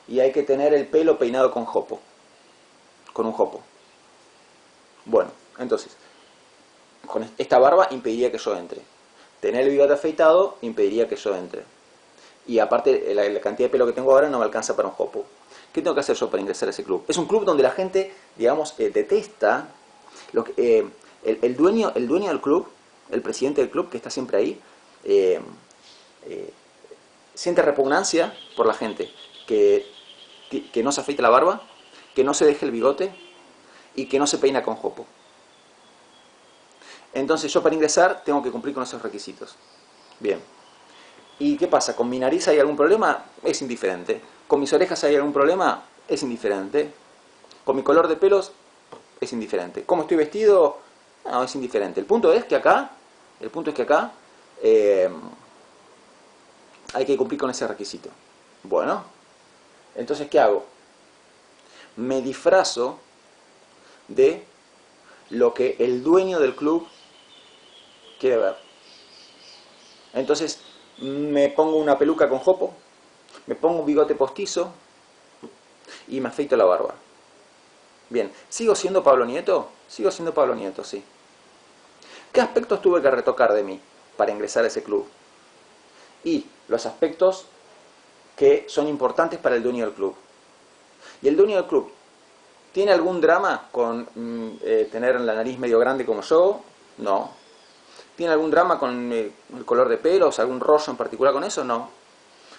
Y hay que tener el pelo peinado con jopo, con un jopo. Bueno, entonces, con esta barba impediría que yo entre. Tener el bigote afeitado impediría que yo entre. Y aparte, la cantidad de pelo que tengo ahora no me alcanza para un jopo. ¿Qué tengo que hacer yo para ingresar a ese club? Es un club donde la gente, digamos, detesta el dueño del club, el presidente del club, que está siempre ahí, siente repugnancia por la gente que no se afeita la barba, que no se deje el bigote y que no se peina con jopo. Entonces yo para ingresar tengo que cumplir con esos requisitos. Bien. ¿Y qué pasa? ¿Con mi nariz hay algún problema? Es indiferente. ¿Con mis orejas hay algún problema? Es indiferente. ¿Con mi color de pelos? es indiferente. ¿Cómo estoy vestido? No, es indiferente. El punto es que acá hay que cumplir con ese requisito. Bueno, entonces, ¿qué hago? Me disfrazo de lo que el dueño del club quiere ver. Entonces, me pongo una peluca con jopo, me pongo un bigote postizo y me afeito la barba. Bien, ¿sigo siendo Pablo Nieto? Sigo siendo Pablo Nieto, sí. ¿Qué aspectos tuve que retocar de mí para ingresar a ese club? Y los aspectos que son importantes para el dueño del club. ¿Y el dueño del club tiene algún drama con tener la nariz medio grande como yo? No. ¿Tiene algún drama con el color de pelos? ¿Algún rollo en particular con eso? No.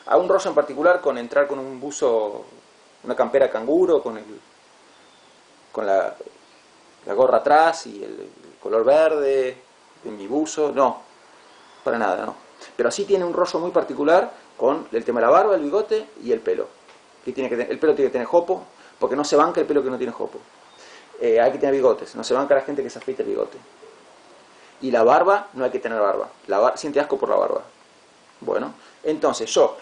¿Algún rollo en particular con entrar con un buzo, una campera canguro, con la gorra atrás y el color verde en mi buzo? No, para nada, no. Pero sí tiene un rollo muy particular con el tema de la barba, el bigote y el pelo. El pelo tiene que tener jopo, porque no se banca el pelo que no tiene jopo. Hay que tener bigotes, no se banca la gente que se afeita el bigote. Y la barba, no hay que tener barba. Siente asco por la barba. Bueno, entonces yo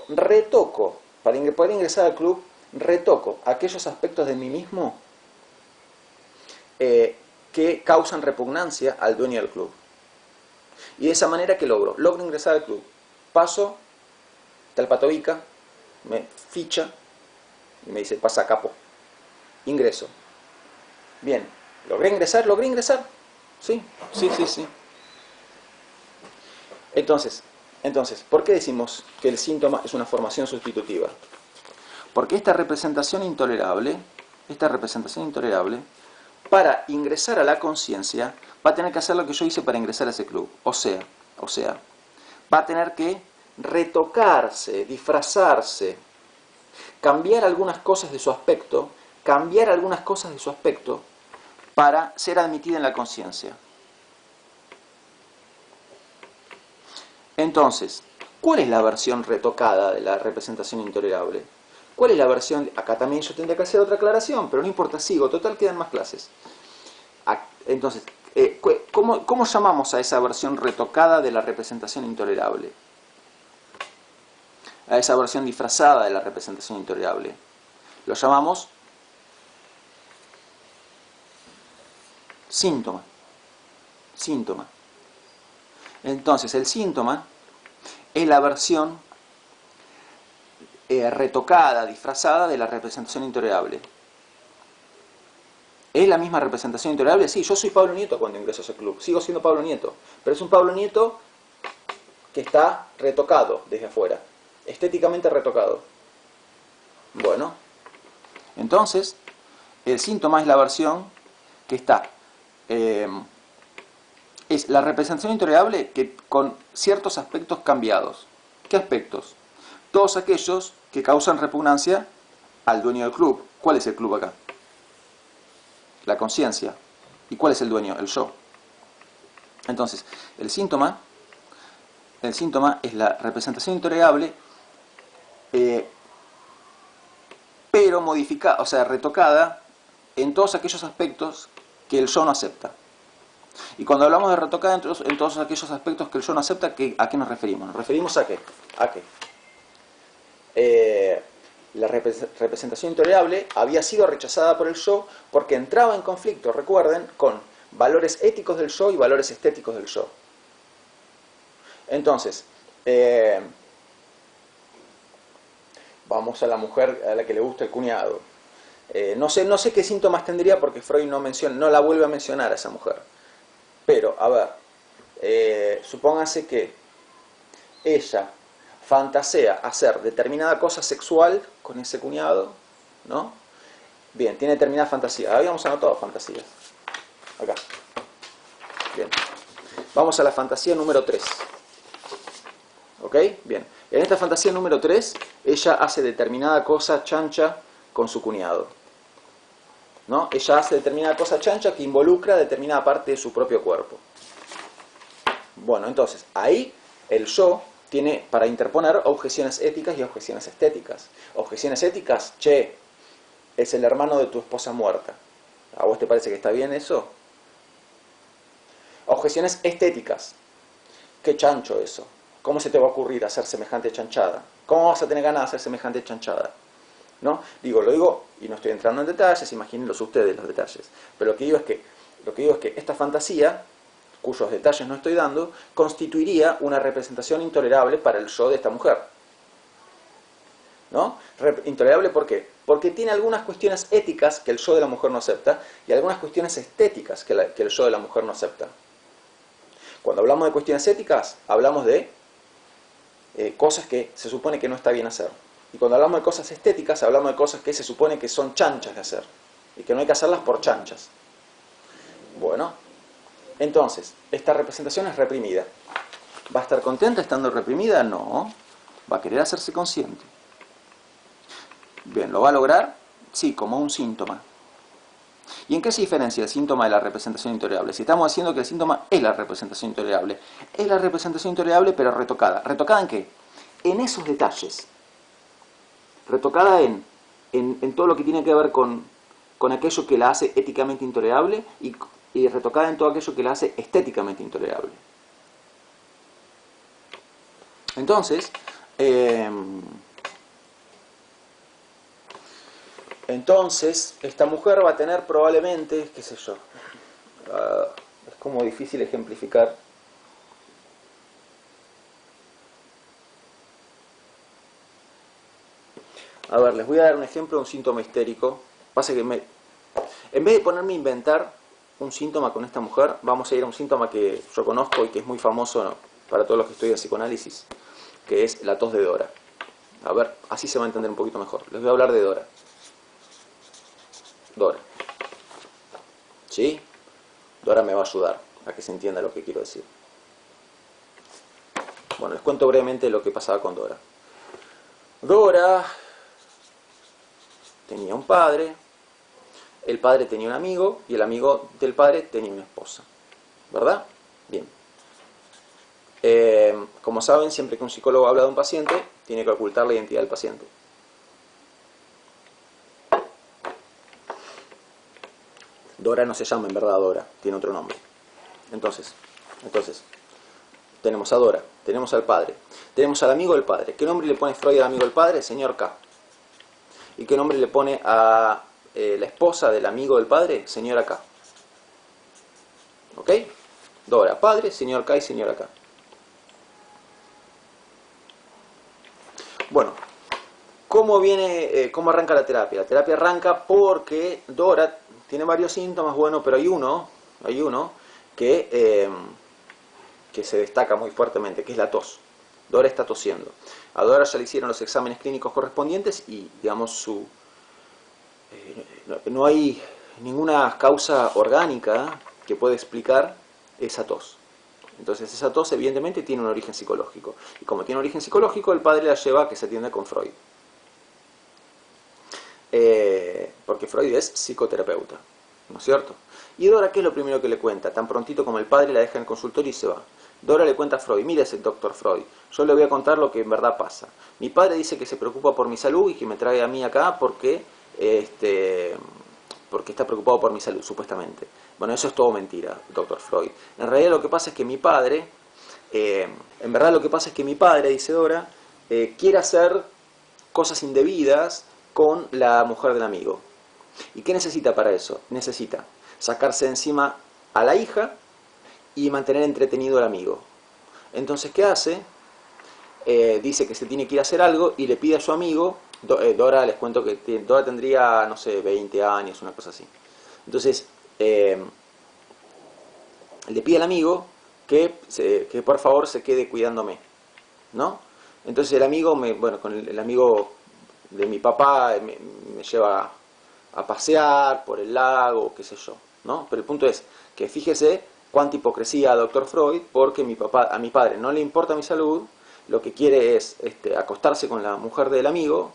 retoco, para poder ingresar al club, retoco aquellos aspectos de mí mismo que causan repugnancia al dueño del club. Y de esa manera, ¿qué logro? Logro ingresar al club. Paso, está el patovica, me ficha y me dice, pasa capo. Ingreso. Bien, ¿logré ingresar? Sí. Entonces, ¿por qué decimos que el síntoma es una formación sustitutiva? Porque esta representación intolerable, para ingresar a la conciencia, va a tener que hacer lo que yo hice para ingresar a ese club. O sea, va a tener que retocarse, disfrazarse, cambiar algunas cosas de su aspecto, para ser admitida en la conciencia. Entonces, ¿cuál es la versión retocada de la representación intolerable? ¿Cuál es la versión? Acá también yo tendría que hacer otra aclaración, pero no importa, sigo, total quedan más clases. Entonces, ¿cómo llamamos a esa versión retocada de la representación intolerable? A esa versión disfrazada de la representación intolerable. Lo llamamos síntoma. Entonces, el síntoma es la versión retocada, disfrazada de la representación intolerable. ¿Es la misma representación intolerable? Sí, yo soy Pablo Nieto cuando ingreso a ese club. Sigo siendo Pablo Nieto. Pero es un Pablo Nieto que está retocado desde afuera. Estéticamente retocado. Bueno, entonces, el síntoma es la versión que está... es la representación intolerable que con ciertos aspectos cambiados. ¿Qué aspectos? Todos aquellos que causan repugnancia al dueño del club. ¿Cuál es el club acá? La conciencia. ¿Y cuál es el dueño? El yo. Entonces, el síntoma es la representación intolerable, pero modificada, o sea, retocada en todos aquellos aspectos que el yo no acepta. Y cuando hablamos de retocada en todos aquellos aspectos que el yo no acepta, ¿a qué nos referimos? ¿Nos referimos a qué? La representación intolerable había sido rechazada por el yo porque entraba en conflicto, recuerden, con valores éticos del yo y valores estéticos del yo. Entonces, vamos a la mujer a la que le gusta el cuñado. No sé qué síntomas tendría porque Freud no la vuelve a mencionar a esa mujer. Pero, a ver, supóngase que ella fantasea hacer determinada cosa sexual con ese cuñado, ¿no? Bien, tiene determinada fantasía. Habíamos anotado fantasías. Acá. Bien. Vamos a la fantasía número 3. ¿Ok? Bien. En esta fantasía número 3, ella hace determinada cosa chancha con su cuñado, ¿no? Ella hace determinada cosa chancha que involucra determinada parte de su propio cuerpo. Bueno, entonces, ahí el yo tiene para interponer objeciones éticas y objeciones estéticas. Objeciones éticas, che, es el hermano de tu esposa muerta. ¿A vos te parece que está bien eso? Objeciones estéticas. Qué chancho eso. ¿Cómo se te va a ocurrir hacer semejante chanchada? ¿Cómo vas a tener ganas de hacer semejante chanchada? ¿No? Lo digo y no estoy entrando en detalles, imagínenlos ustedes los detalles. Pero lo que digo es que esta fantasía, cuyos detalles no estoy dando, constituiría una representación intolerable para el yo de esta mujer. ¿No? Intolerable, ¿por qué? Porque tiene algunas cuestiones éticas que el yo de la mujer no acepta y algunas cuestiones estéticas que el yo de la mujer no acepta. Cuando hablamos de cuestiones éticas, hablamos de cosas que se supone que no está bien hacer. Y cuando hablamos de cosas estéticas, hablamos de cosas que se supone que son chanchas de hacer y que no hay que hacerlas por chanchas. Bueno, entonces, esta representación es reprimida. ¿Va a estar contenta estando reprimida? No. Va a querer hacerse consciente. Bien, ¿lo va a lograr? Sí, como un síntoma. ¿Y en qué se diferencia el síntoma de la representación intolerable? Si estamos diciendo que el síntoma es la representación intolerable. Es la representación intolerable, pero retocada. ¿Retocada en qué? En esos detalles. Retocada en todo lo que tiene que ver con aquello que la hace éticamente intolerable y retocada en todo aquello que la hace estéticamente intolerable. Entonces, esta mujer va a tener probablemente, qué sé yo, es como difícil ejemplificar. A ver, les voy a dar un ejemplo de un síntoma histérico. Pasa que en vez de ponerme a inventar un síntoma con esta mujer, vamos a ir a un síntoma que yo conozco y que es muy famoso para todos los que estudian psicoanálisis, que es la tos de Dora. A ver, así se va a entender un poquito mejor. Les voy a hablar de Dora. Dora. ¿Sí? Dora me va a ayudar a que se entienda lo que quiero decir. Bueno, les cuento brevemente lo que pasaba con Dora. Dora tenía un padre, el padre tenía un amigo y el amigo del padre tenía una esposa. ¿Verdad? Bien. Como saben, siempre que un psicólogo habla de un paciente, tiene que ocultar la identidad del paciente. Dora no se llama en verdad Dora, tiene otro nombre. Entonces, tenemos a Dora, tenemos al padre, tenemos al amigo del padre. ¿Qué nombre le pone Freud al amigo del padre? Señor K. ¿Y qué nombre le pone a la esposa del amigo del padre? Señora K. ¿Ok? Dora, padre, señor K y señora K. Bueno, ¿cómo arranca la terapia? La terapia arranca porque Dora tiene varios síntomas, bueno, pero hay uno que se destaca muy fuertemente, que es la tos. Dora está tosiendo. A Dora ya le hicieron los exámenes clínicos correspondientes y, digamos, no hay ninguna causa orgánica que pueda explicar esa tos. Entonces esa tos evidentemente tiene un origen psicológico. Y como tiene un origen psicológico, el padre la lleva a que se atienda con Freud. Porque Freud es psicoterapeuta, ¿no es cierto? Y Dora, ¿qué es lo primero que le cuenta? Tan prontito como el padre la deja en el consultorio y se va. Dora le cuenta a Freud: mire ese doctor Freud, yo le voy a contar lo que en verdad pasa. Mi padre dice que se preocupa por mi salud y que me trae a mí acá porque está preocupado por mi salud, supuestamente. Bueno, eso es todo mentira, doctor Freud. En realidad lo que pasa es que mi padre, dice Dora, quiere hacer cosas indebidas con la mujer del amigo. ¿Y qué necesita para eso? Necesita sacarse de encima a la hija y mantener entretenido al amigo. Entonces, ¿qué hace? Dice que se tiene que ir a hacer algo y le pide a su amigo. Dora, les cuento que Dora tendría, no sé, 20 años, una cosa así. Entonces, le pide al amigo que por favor se quede cuidándome, ¿no? Entonces el amigo, con el amigo de mi papá me lleva a pasear por el lago, qué sé yo, ¿no? Pero el punto es que fíjese cuánta hipocresía, doctor Freud, porque a mi padre no le importa mi salud, lo que quiere es acostarse con la mujer del amigo,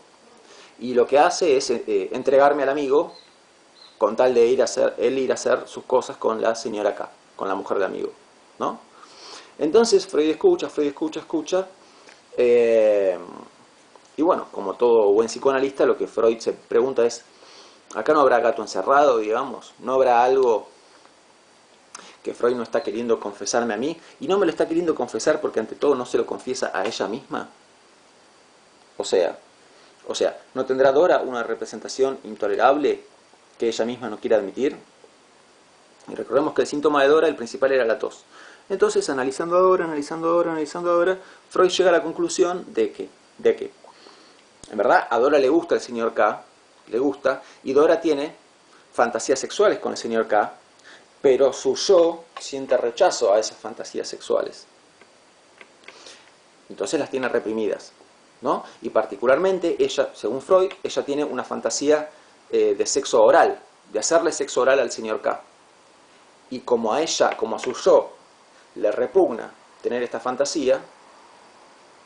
y lo que hace es entregarme al amigo con tal de ir a hacer sus cosas con la señora K, con la mujer del amigo, ¿no? Entonces Freud escucha, y bueno, como todo buen psicoanalista, lo que Freud se pregunta es: Acá no habrá gato encerrado, digamos, no habrá algo que Freud no está queriendo confesarme a mí, y no me lo está queriendo confesar porque ante todo no se lo confiesa a ella misma. O sea, ¿no tendrá Dora una representación intolerable que ella misma no quiere admitir? Y recordemos que el síntoma de Dora, el principal, era la tos. Entonces, analizando a Dora, Freud llega a la conclusión de que, en verdad, a Dora le gusta el señor K, le gusta, y Dora tiene fantasías sexuales con el señor K, pero su yo siente rechazo a esas fantasías sexuales. Entonces las tiene reprimidas, ¿no? Y particularmente ella, según Freud, ella tiene una fantasía de sexo oral, de hacerle sexo oral al señor K. Y como a ella, como a su yo, le repugna tener esta fantasía,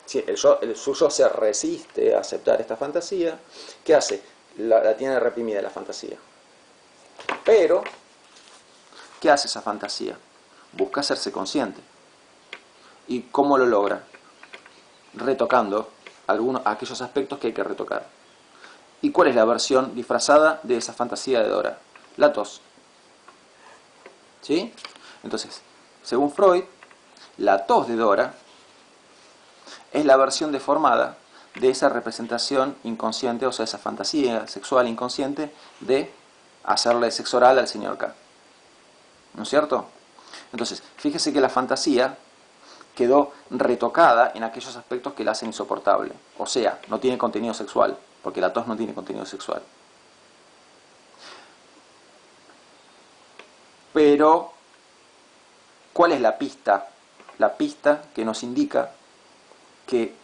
su yo se resiste a aceptar esta fantasía, ¿qué hace? La tiene reprimida la fantasía. Pero, ¿qué hace esa fantasía? Busca hacerse consciente. ¿Y cómo lo logra? Retocando aquellos aspectos que hay que retocar. ¿Y cuál es la versión disfrazada de esa fantasía de Dora? La tos. ¿Sí? Entonces, según Freud, la tos de Dora es la versión deformada de esa representación inconsciente, o sea, esa fantasía sexual inconsciente de hacerle sexo oral al señor K. ¿No es cierto? Entonces, fíjese que la fantasía quedó retocada en aquellos aspectos que la hacen insoportable. O sea, no tiene contenido sexual, porque la tos no tiene contenido sexual. Pero, ¿cuál es la pista? La pista que nos indica que,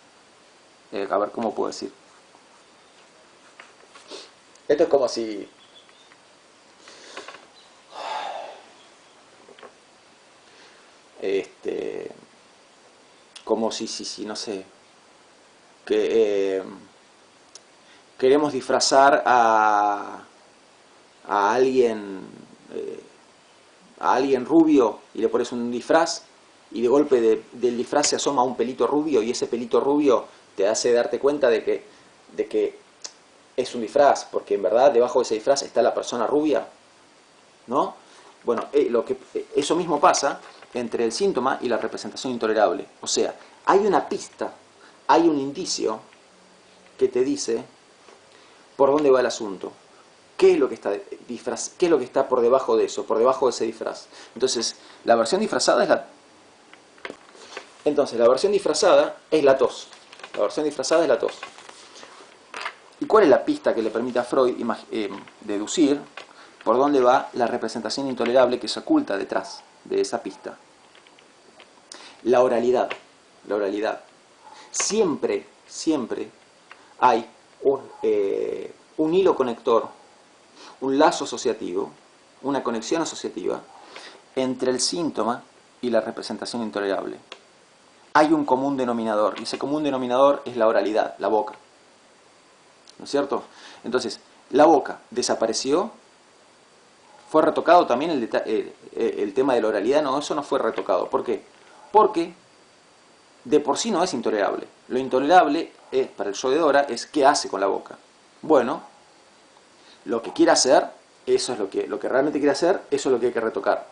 a ver, ¿cómo puedo decir? Esto es como si no sé, que queremos disfrazar a alguien rubio y le pones un disfraz y de golpe del disfraz se asoma un pelito rubio y ese pelito rubio te hace darte cuenta de que es un disfraz, porque en verdad debajo de ese disfraz está la persona rubia, ¿no? Bueno, eso mismo pasa entre el síntoma y la representación intolerable. O sea, hay una pista, hay un indicio que te dice por dónde va el asunto. ¿Qué es lo que está por debajo de eso, por debajo de ese disfraz? Entonces, la versión disfrazada es la tos. La versión disfrazada es la tos. ¿Y cuál es la pista que le permite a Freud deducir por dónde va la representación intolerable que se oculta detrás de esa pista? La oralidad. La oralidad. Siempre hay un hilo conector, un lazo asociativo, una conexión asociativa entre el síntoma y la representación intolerable. Hay un común denominador, y ese común denominador es la oralidad, la boca. ¿No es cierto? Entonces, la boca desapareció. ¿Fue retocado también el tema de la oralidad? No, eso no fue retocado. ¿Por qué? Porque de por sí no es intolerable. Lo intolerable para el yo de Dora es qué hace con la boca. Bueno, lo que quiere hacer, eso es lo que realmente quiere hacer, eso es lo que hay que retocar.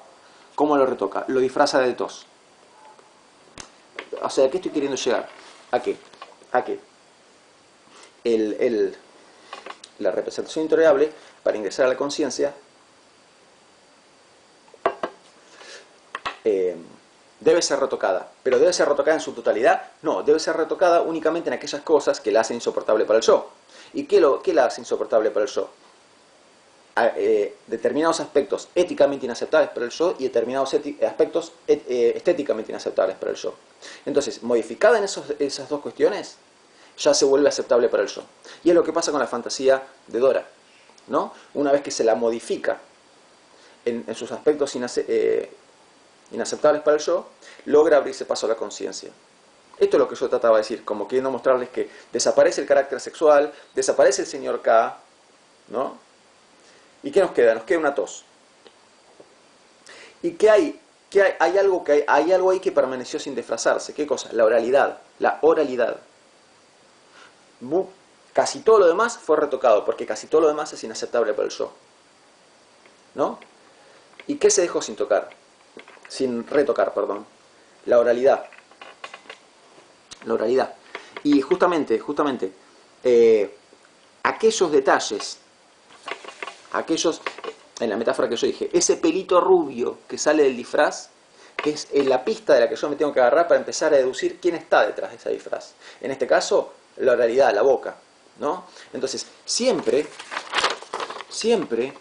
¿Cómo lo retoca? Lo disfraza de tos. O sea, ¿a qué estoy queriendo llegar? ¿A qué? La representación intolerable, para ingresar a la conciencia, debe ser retocada. ¿Pero debe ser retocada en su totalidad? No, debe ser retocada únicamente en aquellas cosas que la hacen insoportable para el yo. ¿Y qué la hace insoportable para el yo? Determinados aspectos éticamente inaceptables para el yo y determinados aspectos estéticamente inaceptables para el yo. Entonces, modificada en esas dos cuestiones, ya se vuelve aceptable para el yo. Y es lo que pasa con la fantasía de Dora, ¿no? Una vez que se la modifica en sus aspectos inaceptables para el yo, logra abrirse paso a la conciencia. Esto es lo que yo trataba de decir, como queriendo mostrarles que desaparece el carácter sexual, desaparece el señor K, ¿no? ¿Y qué nos queda? Nos queda una tos. ¿Y qué hay? Hay algo ahí que permaneció sin disfrazarse. ¿Qué cosa? La oralidad. La oralidad. Casi todo lo demás fue retocado, porque casi todo lo demás es inaceptable para el yo. ¿No? ¿Y qué se dejó sin tocar? Sin retocar, perdón. La oralidad. La oralidad. Y justamente, aquellos detalles, en la metáfora que yo dije, ese pelito rubio que sale del disfraz, que es la pista de la que yo me tengo que agarrar para empezar a deducir quién está detrás de ese disfraz. En este caso, la oralidad, la boca, ¿no? Entonces, siempre, siempre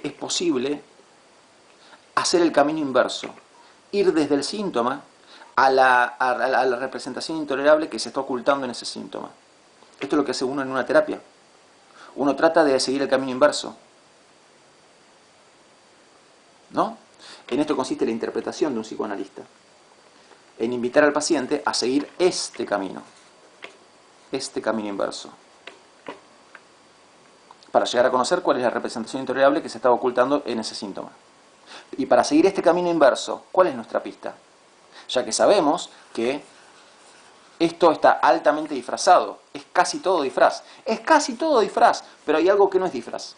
es posible hacer el camino inverso, ir desde el síntoma a la representación intolerable que se está ocultando en ese síntoma. Esto es lo que hace uno en una terapia. Uno trata de seguir el camino inverso, ¿no? En esto consiste la interpretación de un psicoanalista, en invitar al paciente a seguir este camino inverso, para llegar a conocer cuál es la representación intolerable que se estaba ocultando en ese síntoma. Y para seguir este camino inverso, ¿cuál es nuestra pista? Ya que sabemos que esto está altamente disfrazado, es casi todo disfraz, pero hay algo que no es disfraz.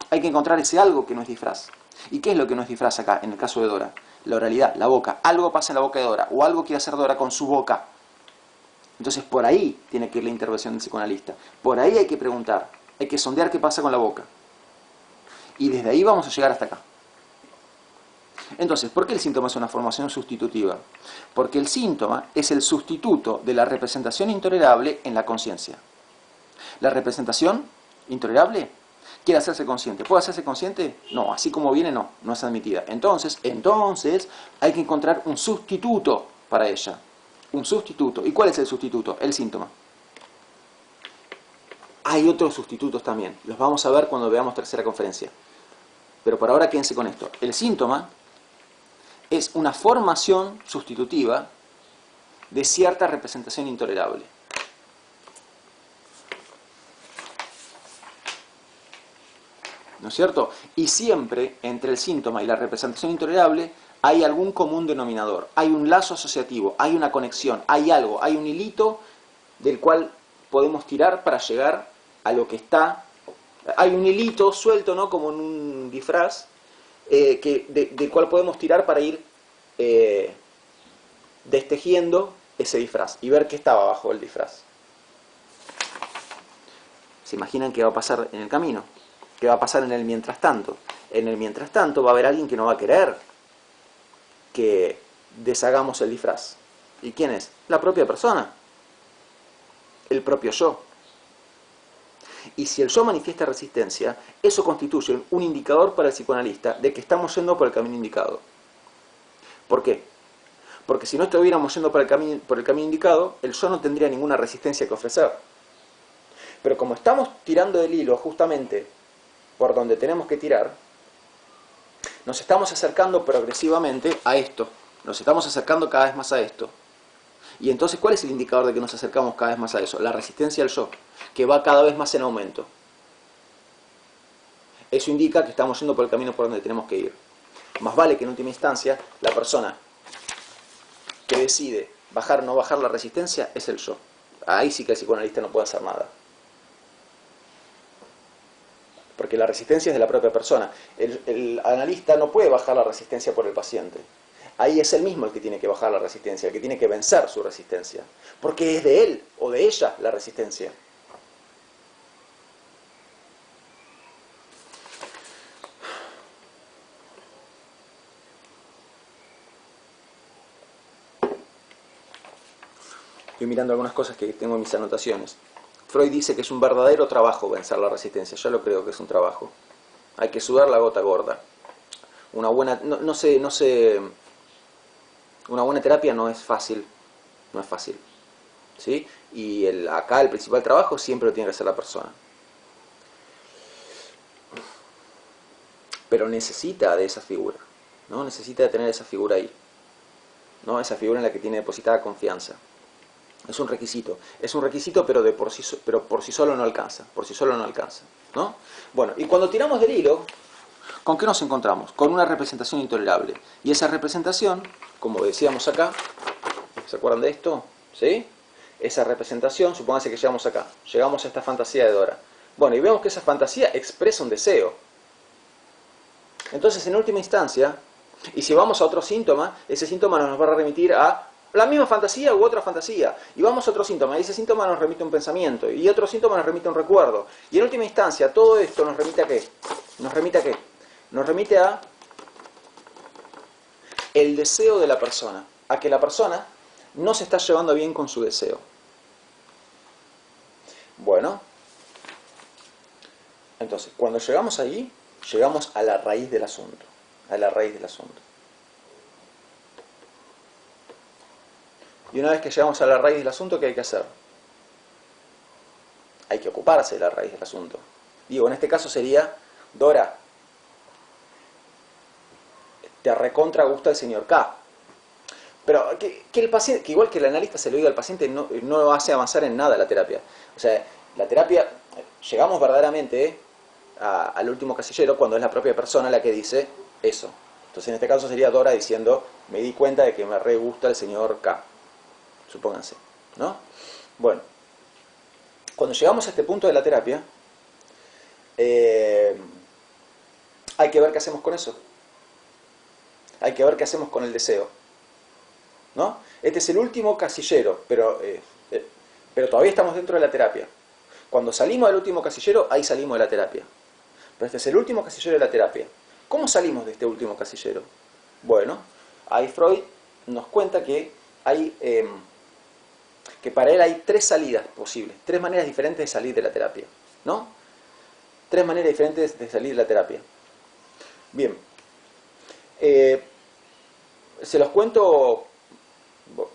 Hay que encontrar ese algo que no es disfraz. ¿Y qué es lo que no es disfraz acá, en el caso de Dora? La oralidad, la boca. Algo pasa en la boca de Dora, o algo quiere hacer Dora con su boca. Entonces por ahí tiene que ir la intervención del psicoanalista. Por ahí hay que preguntar, hay que sondear qué pasa con la boca. Y desde ahí vamos a llegar hasta acá. Entonces, ¿por qué el síntoma es una formación sustitutiva? Porque el síntoma es el sustituto de la representación intolerable en la conciencia. La representación intolerable quiere hacerse consciente. ¿Puede hacerse consciente? No, así como viene no es admitida. Entonces hay que encontrar un sustituto para ella. Un sustituto. ¿Y cuál es el sustituto? El síntoma. Hay otros sustitutos también. Los vamos a ver cuando veamos tercera conferencia. Pero por ahora quédense con esto. El síntoma es una formación sustitutiva de cierta representación intolerable. ¿No es cierto? Y siempre entre el síntoma y la representación intolerable hay algún común denominador, hay un lazo asociativo, hay una conexión, hay algo, hay un hilito del cual podemos tirar para llegar a lo que está. Hay un hilito suelto, ¿no? Como en un disfraz, del cual podemos tirar para ir destejiendo ese disfraz y ver qué estaba bajo el disfraz. ¿Se imaginan qué va a pasar en el camino? ¿Qué va a pasar en el mientras tanto? En el mientras tanto va a haber alguien que no va a querer que deshagamos el disfraz. ¿Y quién es? La propia persona. El propio yo. Y si el yo manifiesta resistencia, eso constituye un indicador para el psicoanalista de que estamos yendo por el camino indicado. ¿Por qué? Porque si no estuviéramos yendo por el camino indicado, el yo no tendría ninguna resistencia que ofrecer. Pero como estamos tirando del hilo justamente por donde tenemos que tirar, nos estamos acercando progresivamente a esto. Nos estamos acercando cada vez más a esto. Y entonces, ¿cuál es el indicador de que nos acercamos cada vez más a eso? La resistencia al yo, que va cada vez más en aumento. Eso indica que estamos yendo por el camino por donde tenemos que ir. Más vale que en última instancia, la persona que decide bajar o no bajar la resistencia es el yo. Ahí sí que el psicoanalista no puede hacer nada. Porque la resistencia es de la propia persona. El analista no puede bajar la resistencia por el paciente. Ahí es él mismo el que tiene que bajar la resistencia, el que tiene que vencer su resistencia. Porque es de él o de ella la resistencia. Estoy mirando algunas cosas que tengo en mis anotaciones. Freud dice que es un verdadero trabajo vencer la resistencia. Yo lo creo que es un trabajo. Hay que sudar la gota gorda. Una buena, una buena terapia no es fácil. No es fácil. ¿Sí? Y acá el principal trabajo siempre lo tiene que hacer la persona. Pero necesita de esa figura, ¿no? Necesita de tener esa figura ahí, ¿no? Esa figura en la que tiene depositada confianza. Es un requisito, pero por sí solo no alcanza, ¿no? Bueno, y cuando tiramos del hilo, ¿con qué nos encontramos? Con una representación intolerable. Y esa representación, como decíamos acá, ¿se acuerdan de esto? ¿Sí? esa representación, supóngase que llegamos acá, llegamos a esta fantasía de Dora. Bueno, y vemos que esa fantasía expresa un deseo. Entonces, en última instancia, y si vamos a otro síntoma, ese síntoma nos va a remitir a la misma fantasía u otra fantasía. Y vamos a otro síntoma, y ese síntoma nos remite a un pensamiento, y otro síntoma nos remite a un recuerdo. Y en última instancia, todo esto nos remite a ¿qué? ¿Nos remite a qué? Nos remite a el deseo de la persona, a que la persona no se está llevando bien con su deseo. Bueno, entonces, cuando llegamos allí, llegamos a la raíz del asunto. A la raíz del asunto. Y una vez que llegamos a la raíz del asunto, ¿qué hay que hacer? Hay que ocuparse de la raíz del asunto. Digo, en este caso sería, Dora, te recontra gusta el señor K. Pero que el paciente, que igual que el analista se lo diga al paciente, no hace avanzar en nada la terapia. O sea, la terapia, llegamos verdaderamente al último casillero cuando es la propia persona la que dice eso. Entonces en este caso sería Dora diciendo, me di cuenta de que me re gusta el señor K. Supónganse, ¿no? Bueno, cuando llegamos a este punto de la terapia, hay que ver qué hacemos con eso. Hay que ver qué hacemos con el deseo, ¿no? Este es el último casillero, pero todavía estamos dentro de la terapia. Cuando salimos del último casillero, ahí salimos de la terapia. Pero este es el último casillero de la terapia. ¿Cómo salimos de este último casillero? Bueno, ahí Freud nos cuenta que hay que para él hay tres salidas posibles, tres maneras diferentes de salir de la terapia, ¿no? Tres maneras diferentes de salir de la terapia. Bien, se los cuento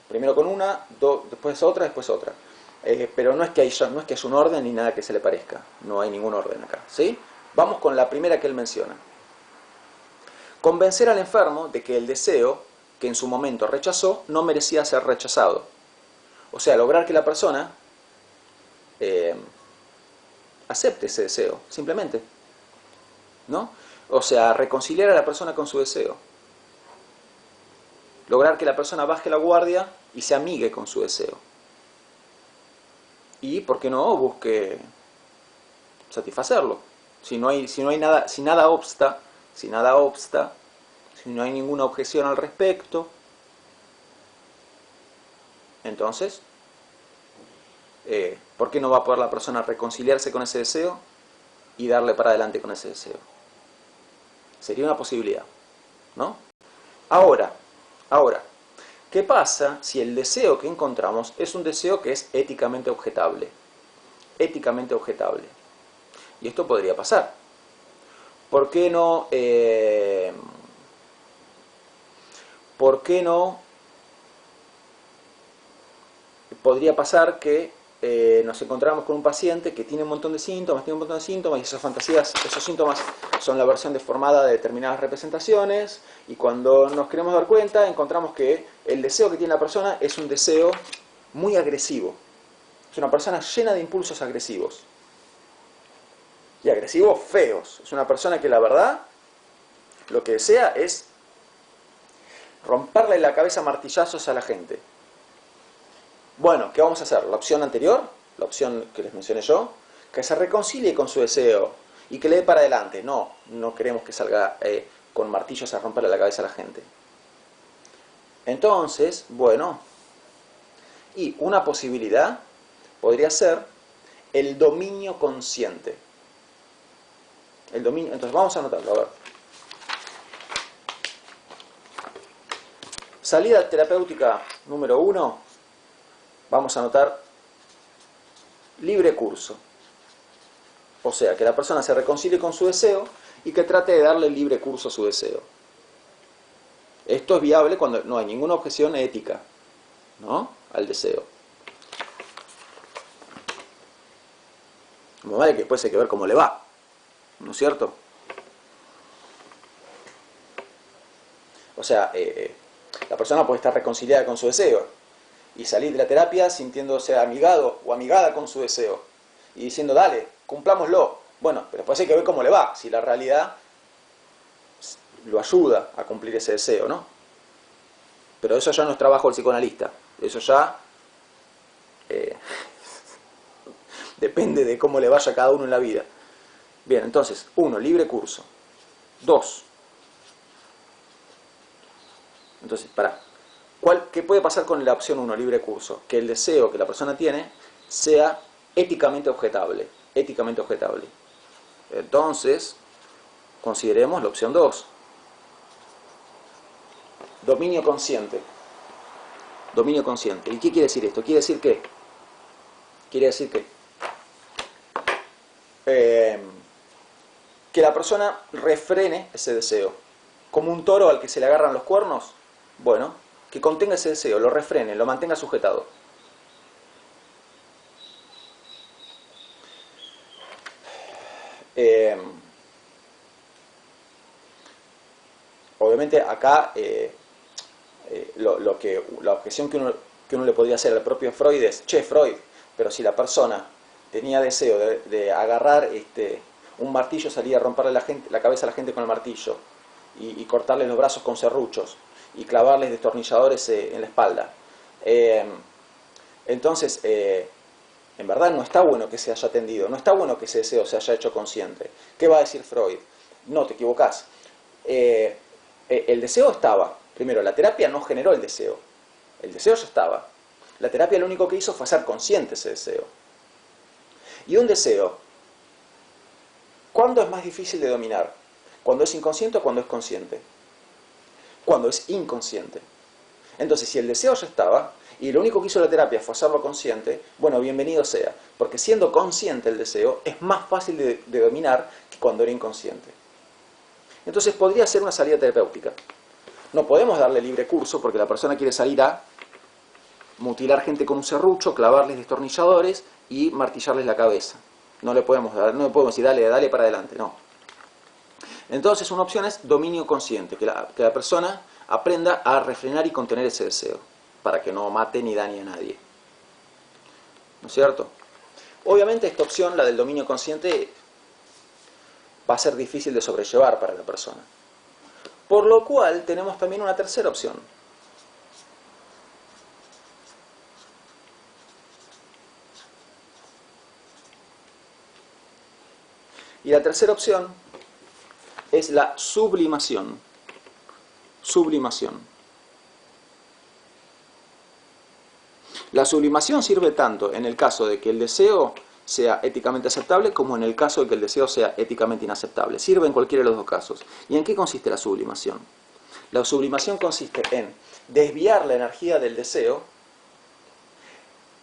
primero con una, después otra, después otra. Pero no es que haya un orden ni nada que se le parezca, no hay ningún orden acá, ¿sí? Vamos con la primera que él menciona. Convencer al enfermo de que el deseo que en su momento rechazó no merecía ser rechazado. O sea, lograr que la persona acepte ese deseo, simplemente, ¿no? O sea, reconciliar a la persona con su deseo. Lograr que la persona baje la guardia y se amigue con su deseo. Y, ¿por qué no?, busque satisfacerlo. Si no hay nada, si nada obsta, si no hay ninguna objeción al respecto, entonces, ¿por qué no va a poder la persona reconciliarse con ese deseo y darle para adelante con ese deseo? Sería una posibilidad, ¿no? Ahora, ¿qué pasa si el deseo que encontramos es un deseo que es éticamente objetable? Éticamente objetable. Y esto podría pasar. ¿Por qué no podría pasar que nos encontramos con un paciente que tiene un montón de síntomas, y esas fantasías, esos síntomas son la versión deformada de determinadas representaciones, y cuando nos queremos dar cuenta encontramos que el deseo que tiene la persona es un deseo muy agresivo. Es una persona llena de impulsos agresivos. Y agresivos feos. Es una persona que la verdad lo que desea es romperle la cabeza a martillazos a la gente. Bueno, ¿qué vamos a hacer? La opción anterior, la opción que les mencioné yo, que se reconcilie con su deseo y que le dé para adelante. No queremos que salga con martillos a romperle la cabeza a la gente. Entonces, bueno, y una posibilidad podría ser el dominio consciente. El dominio, entonces vamos a anotarlo, a ver. Salida terapéutica número 1, vamos a anotar libre curso. O sea, que la persona se reconcilie con su deseo y que trate de darle libre curso a su deseo. Esto es viable cuando no hay ninguna objeción ética, ¿no?, al deseo. Como vale que después hay que ver cómo le va, ¿no es cierto? O sea, la persona puede estar reconciliada con su deseo y salir de la terapia sintiéndose amigado o amigada con su deseo y diciendo, dale, cumplámoslo. Bueno, pero después hay que ver cómo le va, si la realidad lo ayuda a cumplir ese deseo, ¿no? Pero eso ya no es trabajo del psicoanalista, eso ya Depende de cómo le vaya a cada uno en la vida. Bien, entonces, 1, libre curso. 2. Entonces, ¿qué puede pasar con la opción 1, libre curso? Que el deseo que la persona tiene sea éticamente objetable. Éticamente objetable. Entonces, consideremos la opción 2. Dominio consciente. Dominio consciente. ¿Y qué quiere decir esto? Quiere decir que la persona refrene ese deseo. Como un toro al que se le agarran los cuernos, bueno, que contenga ese deseo, lo refrene, lo mantenga sujetado. Obviamente acá la objeción que uno le podría hacer al propio Freud es: che, Freud, pero si la persona tenía deseo de agarrar un martillo, salir a romperle la cabeza a la gente con el martillo y cortarle los brazos con serruchos y clavarles destornilladores en la espalda, entonces en verdad no está bueno que se haya atendido, no está bueno que ese deseo se haya hecho consciente. ¿Qué va a decir Freud? No, te equivocás. El deseo estaba. Primero, la terapia no generó el deseo ya estaba. La terapia lo único que hizo fue hacer consciente ese deseo. Y un deseo, ¿cuándo es más difícil de dominar? ¿Cuando es inconsciente o cuando es consciente? Cuando es inconsciente. Entonces, si el deseo ya estaba y lo único que hizo la terapia fue hacerlo consciente, bueno, bienvenido sea, porque siendo consciente el deseo es más fácil de dominar que cuando era inconsciente. Entonces podría ser una salida terapéutica. No podemos darle libre curso porque la persona quiere salir a mutilar gente con un serrucho, clavarles destornilladores y martillarles la cabeza. No le podemos decir dale para adelante, no. Entonces una opción es dominio consciente, que la persona aprenda a refrenar y contener ese deseo, para que no mate ni dañe a nadie. ¿No es cierto? Obviamente esta opción, la del dominio consciente, va a ser difícil de sobrellevar para la persona. Por lo cual tenemos también una tercera opción. Y la tercera opción es la sublimación. Sublimación. La sublimación sirve tanto en el caso de que el deseo sea éticamente aceptable como en el caso de que el deseo sea éticamente inaceptable. Sirve en cualquiera de los dos casos. ¿Y en qué consiste la sublimación? La sublimación consiste en desviar la energía del deseo,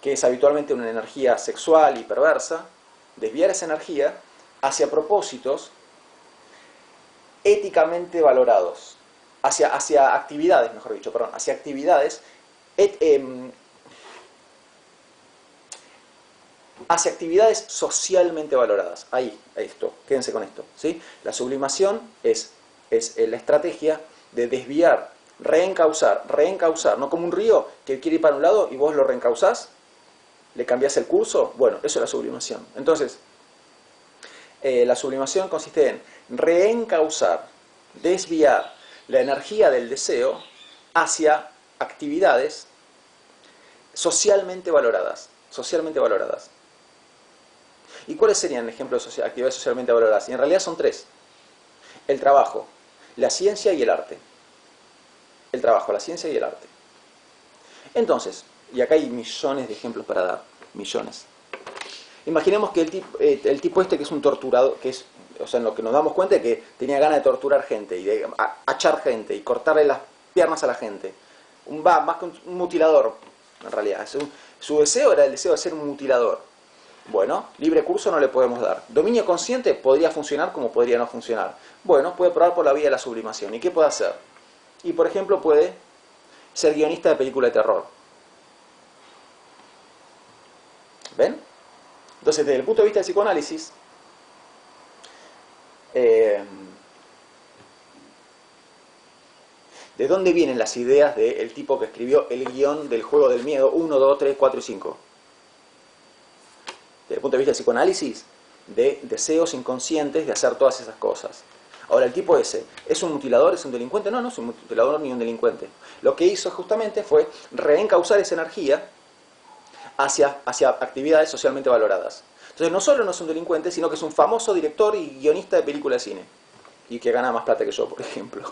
que es habitualmente una energía sexual y perversa, desviar esa energía hacia propósitos éticamente valorados, hacia actividades, mejor dicho, perdón, hacia actividades hacia actividades socialmente valoradas. Ahí esto, quédense con esto, ¿sí? La sublimación es la estrategia de desviar, reencauzar, no como un río que quiere ir para un lado y vos lo reencauzás, le cambiás el curso. Bueno, eso es la sublimación. Entonces, la sublimación consiste en reencauzar, desviar la energía del deseo hacia actividades socialmente valoradas. ¿Y cuáles serían ejemplos de actividades socialmente valoradas? Y en realidad son tres: el trabajo, la ciencia y el arte. El trabajo, la ciencia y el arte. Entonces, y acá hay millones de ejemplos para dar, millones. Imaginemos que el tipo que es un torturador, o sea, en lo que nos damos cuenta de que tenía ganas de torturar gente y de achar gente y cortarle las piernas a la gente. Más que un mutilador, en realidad. Su deseo era el deseo de ser un mutilador. Bueno, libre curso no le podemos dar. Dominio consciente podría funcionar como podría no funcionar. Bueno, puede probar por la vía de la sublimación. ¿Y qué puede hacer? Y por ejemplo puede ser guionista de película de terror. ¿Ven? Entonces, desde el punto de vista del psicoanálisis, ¿de dónde vienen las ideas del tipo que escribió el guión del juego del miedo 1, 2, 3, 4 y 5? Desde el punto de vista del psicoanálisis, de deseos inconscientes de hacer todas esas cosas. Ahora, el tipo ese, ¿es un mutilador, es un delincuente? No, no es un mutilador ni un delincuente. Lo que hizo justamente fue reencauzar esa energía hacia actividades socialmente valoradas. Entonces no solo no es un delincuente, sino que es un famoso director y guionista de películas de cine. Y que gana más plata que yo, por ejemplo.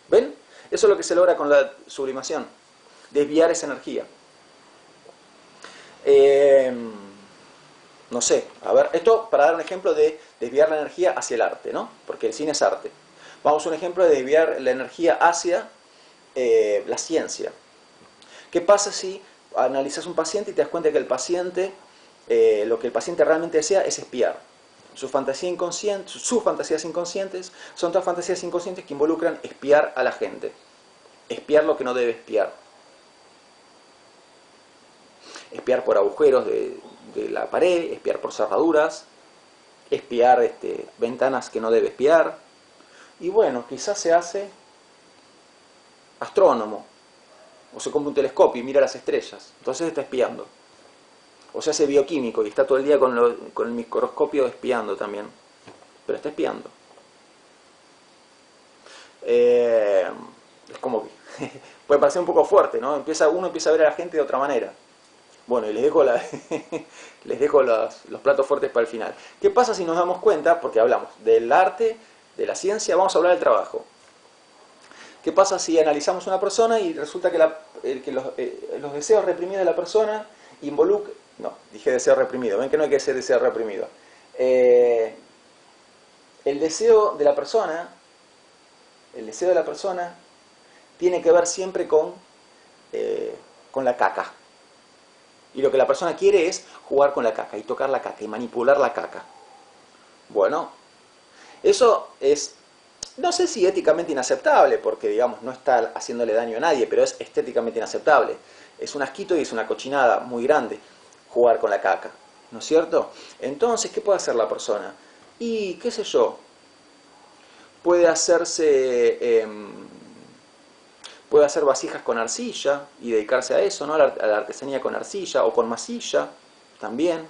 ¿Ven? Eso es lo que se logra con la sublimación. Desviar esa energía. No sé, a ver, esto para dar un ejemplo de desviar la energía hacia el arte, ¿no? Porque el cine es arte. Vamos a un ejemplo de desviar la energía hacia la ciencia. ¿Qué pasa si analizas un paciente y te das cuenta que el paciente, lo que el paciente realmente desea es espiar? Sus fantasías inconscientes son todas fantasías inconscientes que involucran espiar a la gente. Espiar lo que no debe espiar. Espiar por agujeros de la pared, espiar por cerraduras, espiar ventanas que no debe espiar. Y bueno, quizás se hace astrónomo, o se compra un telescopio y mira las estrellas, entonces está espiando. O se hace bioquímico y está todo el día con el microscopio espiando también, pero está espiando. Es como que puede parecer un poco fuerte, ¿no? Uno empieza a ver a la gente de otra manera. Bueno, y les dejo los platos fuertes para el final. ¿Qué pasa si nos damos cuenta? Porque hablamos del arte, de la ciencia, vamos a hablar del trabajo. ¿Qué pasa si analizamos una persona y resulta que los deseos reprimidos de la persona involucran... No, dije deseo reprimido, ven que no hay que ser deseo reprimido. El deseo de la persona tiene que ver siempre con la caca. Y lo que la persona quiere es jugar con la caca y tocar la caca y manipular la caca. Bueno, eso es, no sé si éticamente inaceptable, porque digamos no está haciéndole daño a nadie, pero es estéticamente inaceptable. Es un asquito y es una cochinada muy grande jugar con la caca, ¿no es cierto? Entonces, ¿qué puede hacer la persona? Y, qué sé yo, puede hacer vasijas con arcilla y dedicarse a eso, ¿no? A la artesanía con arcilla o con masilla también,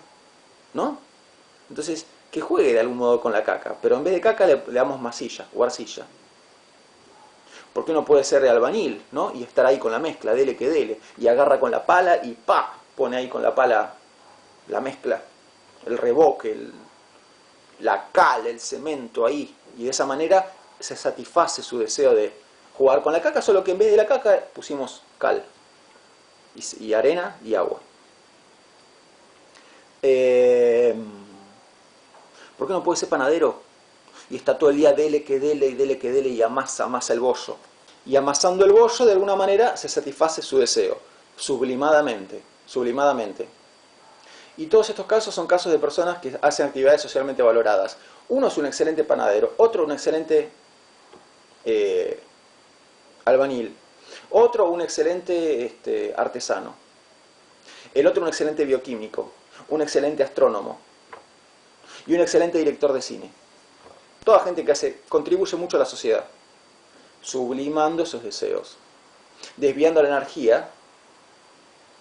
¿no? Entonces, que juegue de algún modo con la caca, pero en vez de caca le damos masilla o arcilla. Porque uno puede ser de albañil, ¿no? Y estar ahí con la mezcla, dele que dele, y agarra con la pala y ¡pa! Pone ahí con la pala la mezcla, el revoque, la cal, el cemento ahí, y de esa manera se satisface su deseo de jugar con la caca, solo que en vez de la caca pusimos cal y arena y agua. ¿Por qué no puede ser panadero? Y está todo el día dele que dele y dele que dele y amasa el bollo. Y amasando el bollo de alguna manera se satisface su deseo, sublimadamente. Y todos estos casos son casos de personas que hacen actividades socialmente valoradas. Uno es un excelente panadero, otro un excelente albañil, otro un excelente artesano, el otro un excelente bioquímico, un excelente astrónomo y un excelente director de cine. Toda gente que contribuye mucho a la sociedad, sublimando sus deseos, desviando la energía.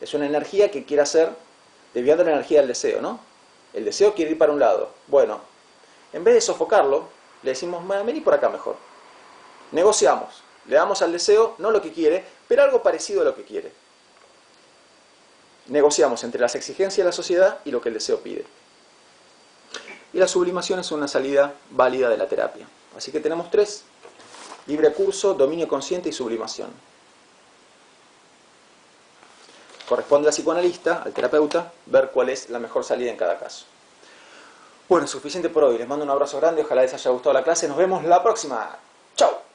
Es una energía que quiere hacer, desviando la energía del deseo, ¿no? El deseo quiere ir para un lado. Bueno, en vez de sofocarlo, le decimos, vení por acá mejor. Negociamos. Le damos al deseo, no lo que quiere, pero algo parecido a lo que quiere. Negociamos entre las exigencias de la sociedad y lo que el deseo pide. Y la sublimación es una salida válida de la terapia. Así que tenemos 3. Libre curso, dominio consciente y sublimación. Corresponde al psicoanalista, al terapeuta, ver cuál es la mejor salida en cada caso. Bueno, suficiente por hoy. Les mando un abrazo grande, ojalá les haya gustado la clase. Nos vemos la próxima. ¡Chao!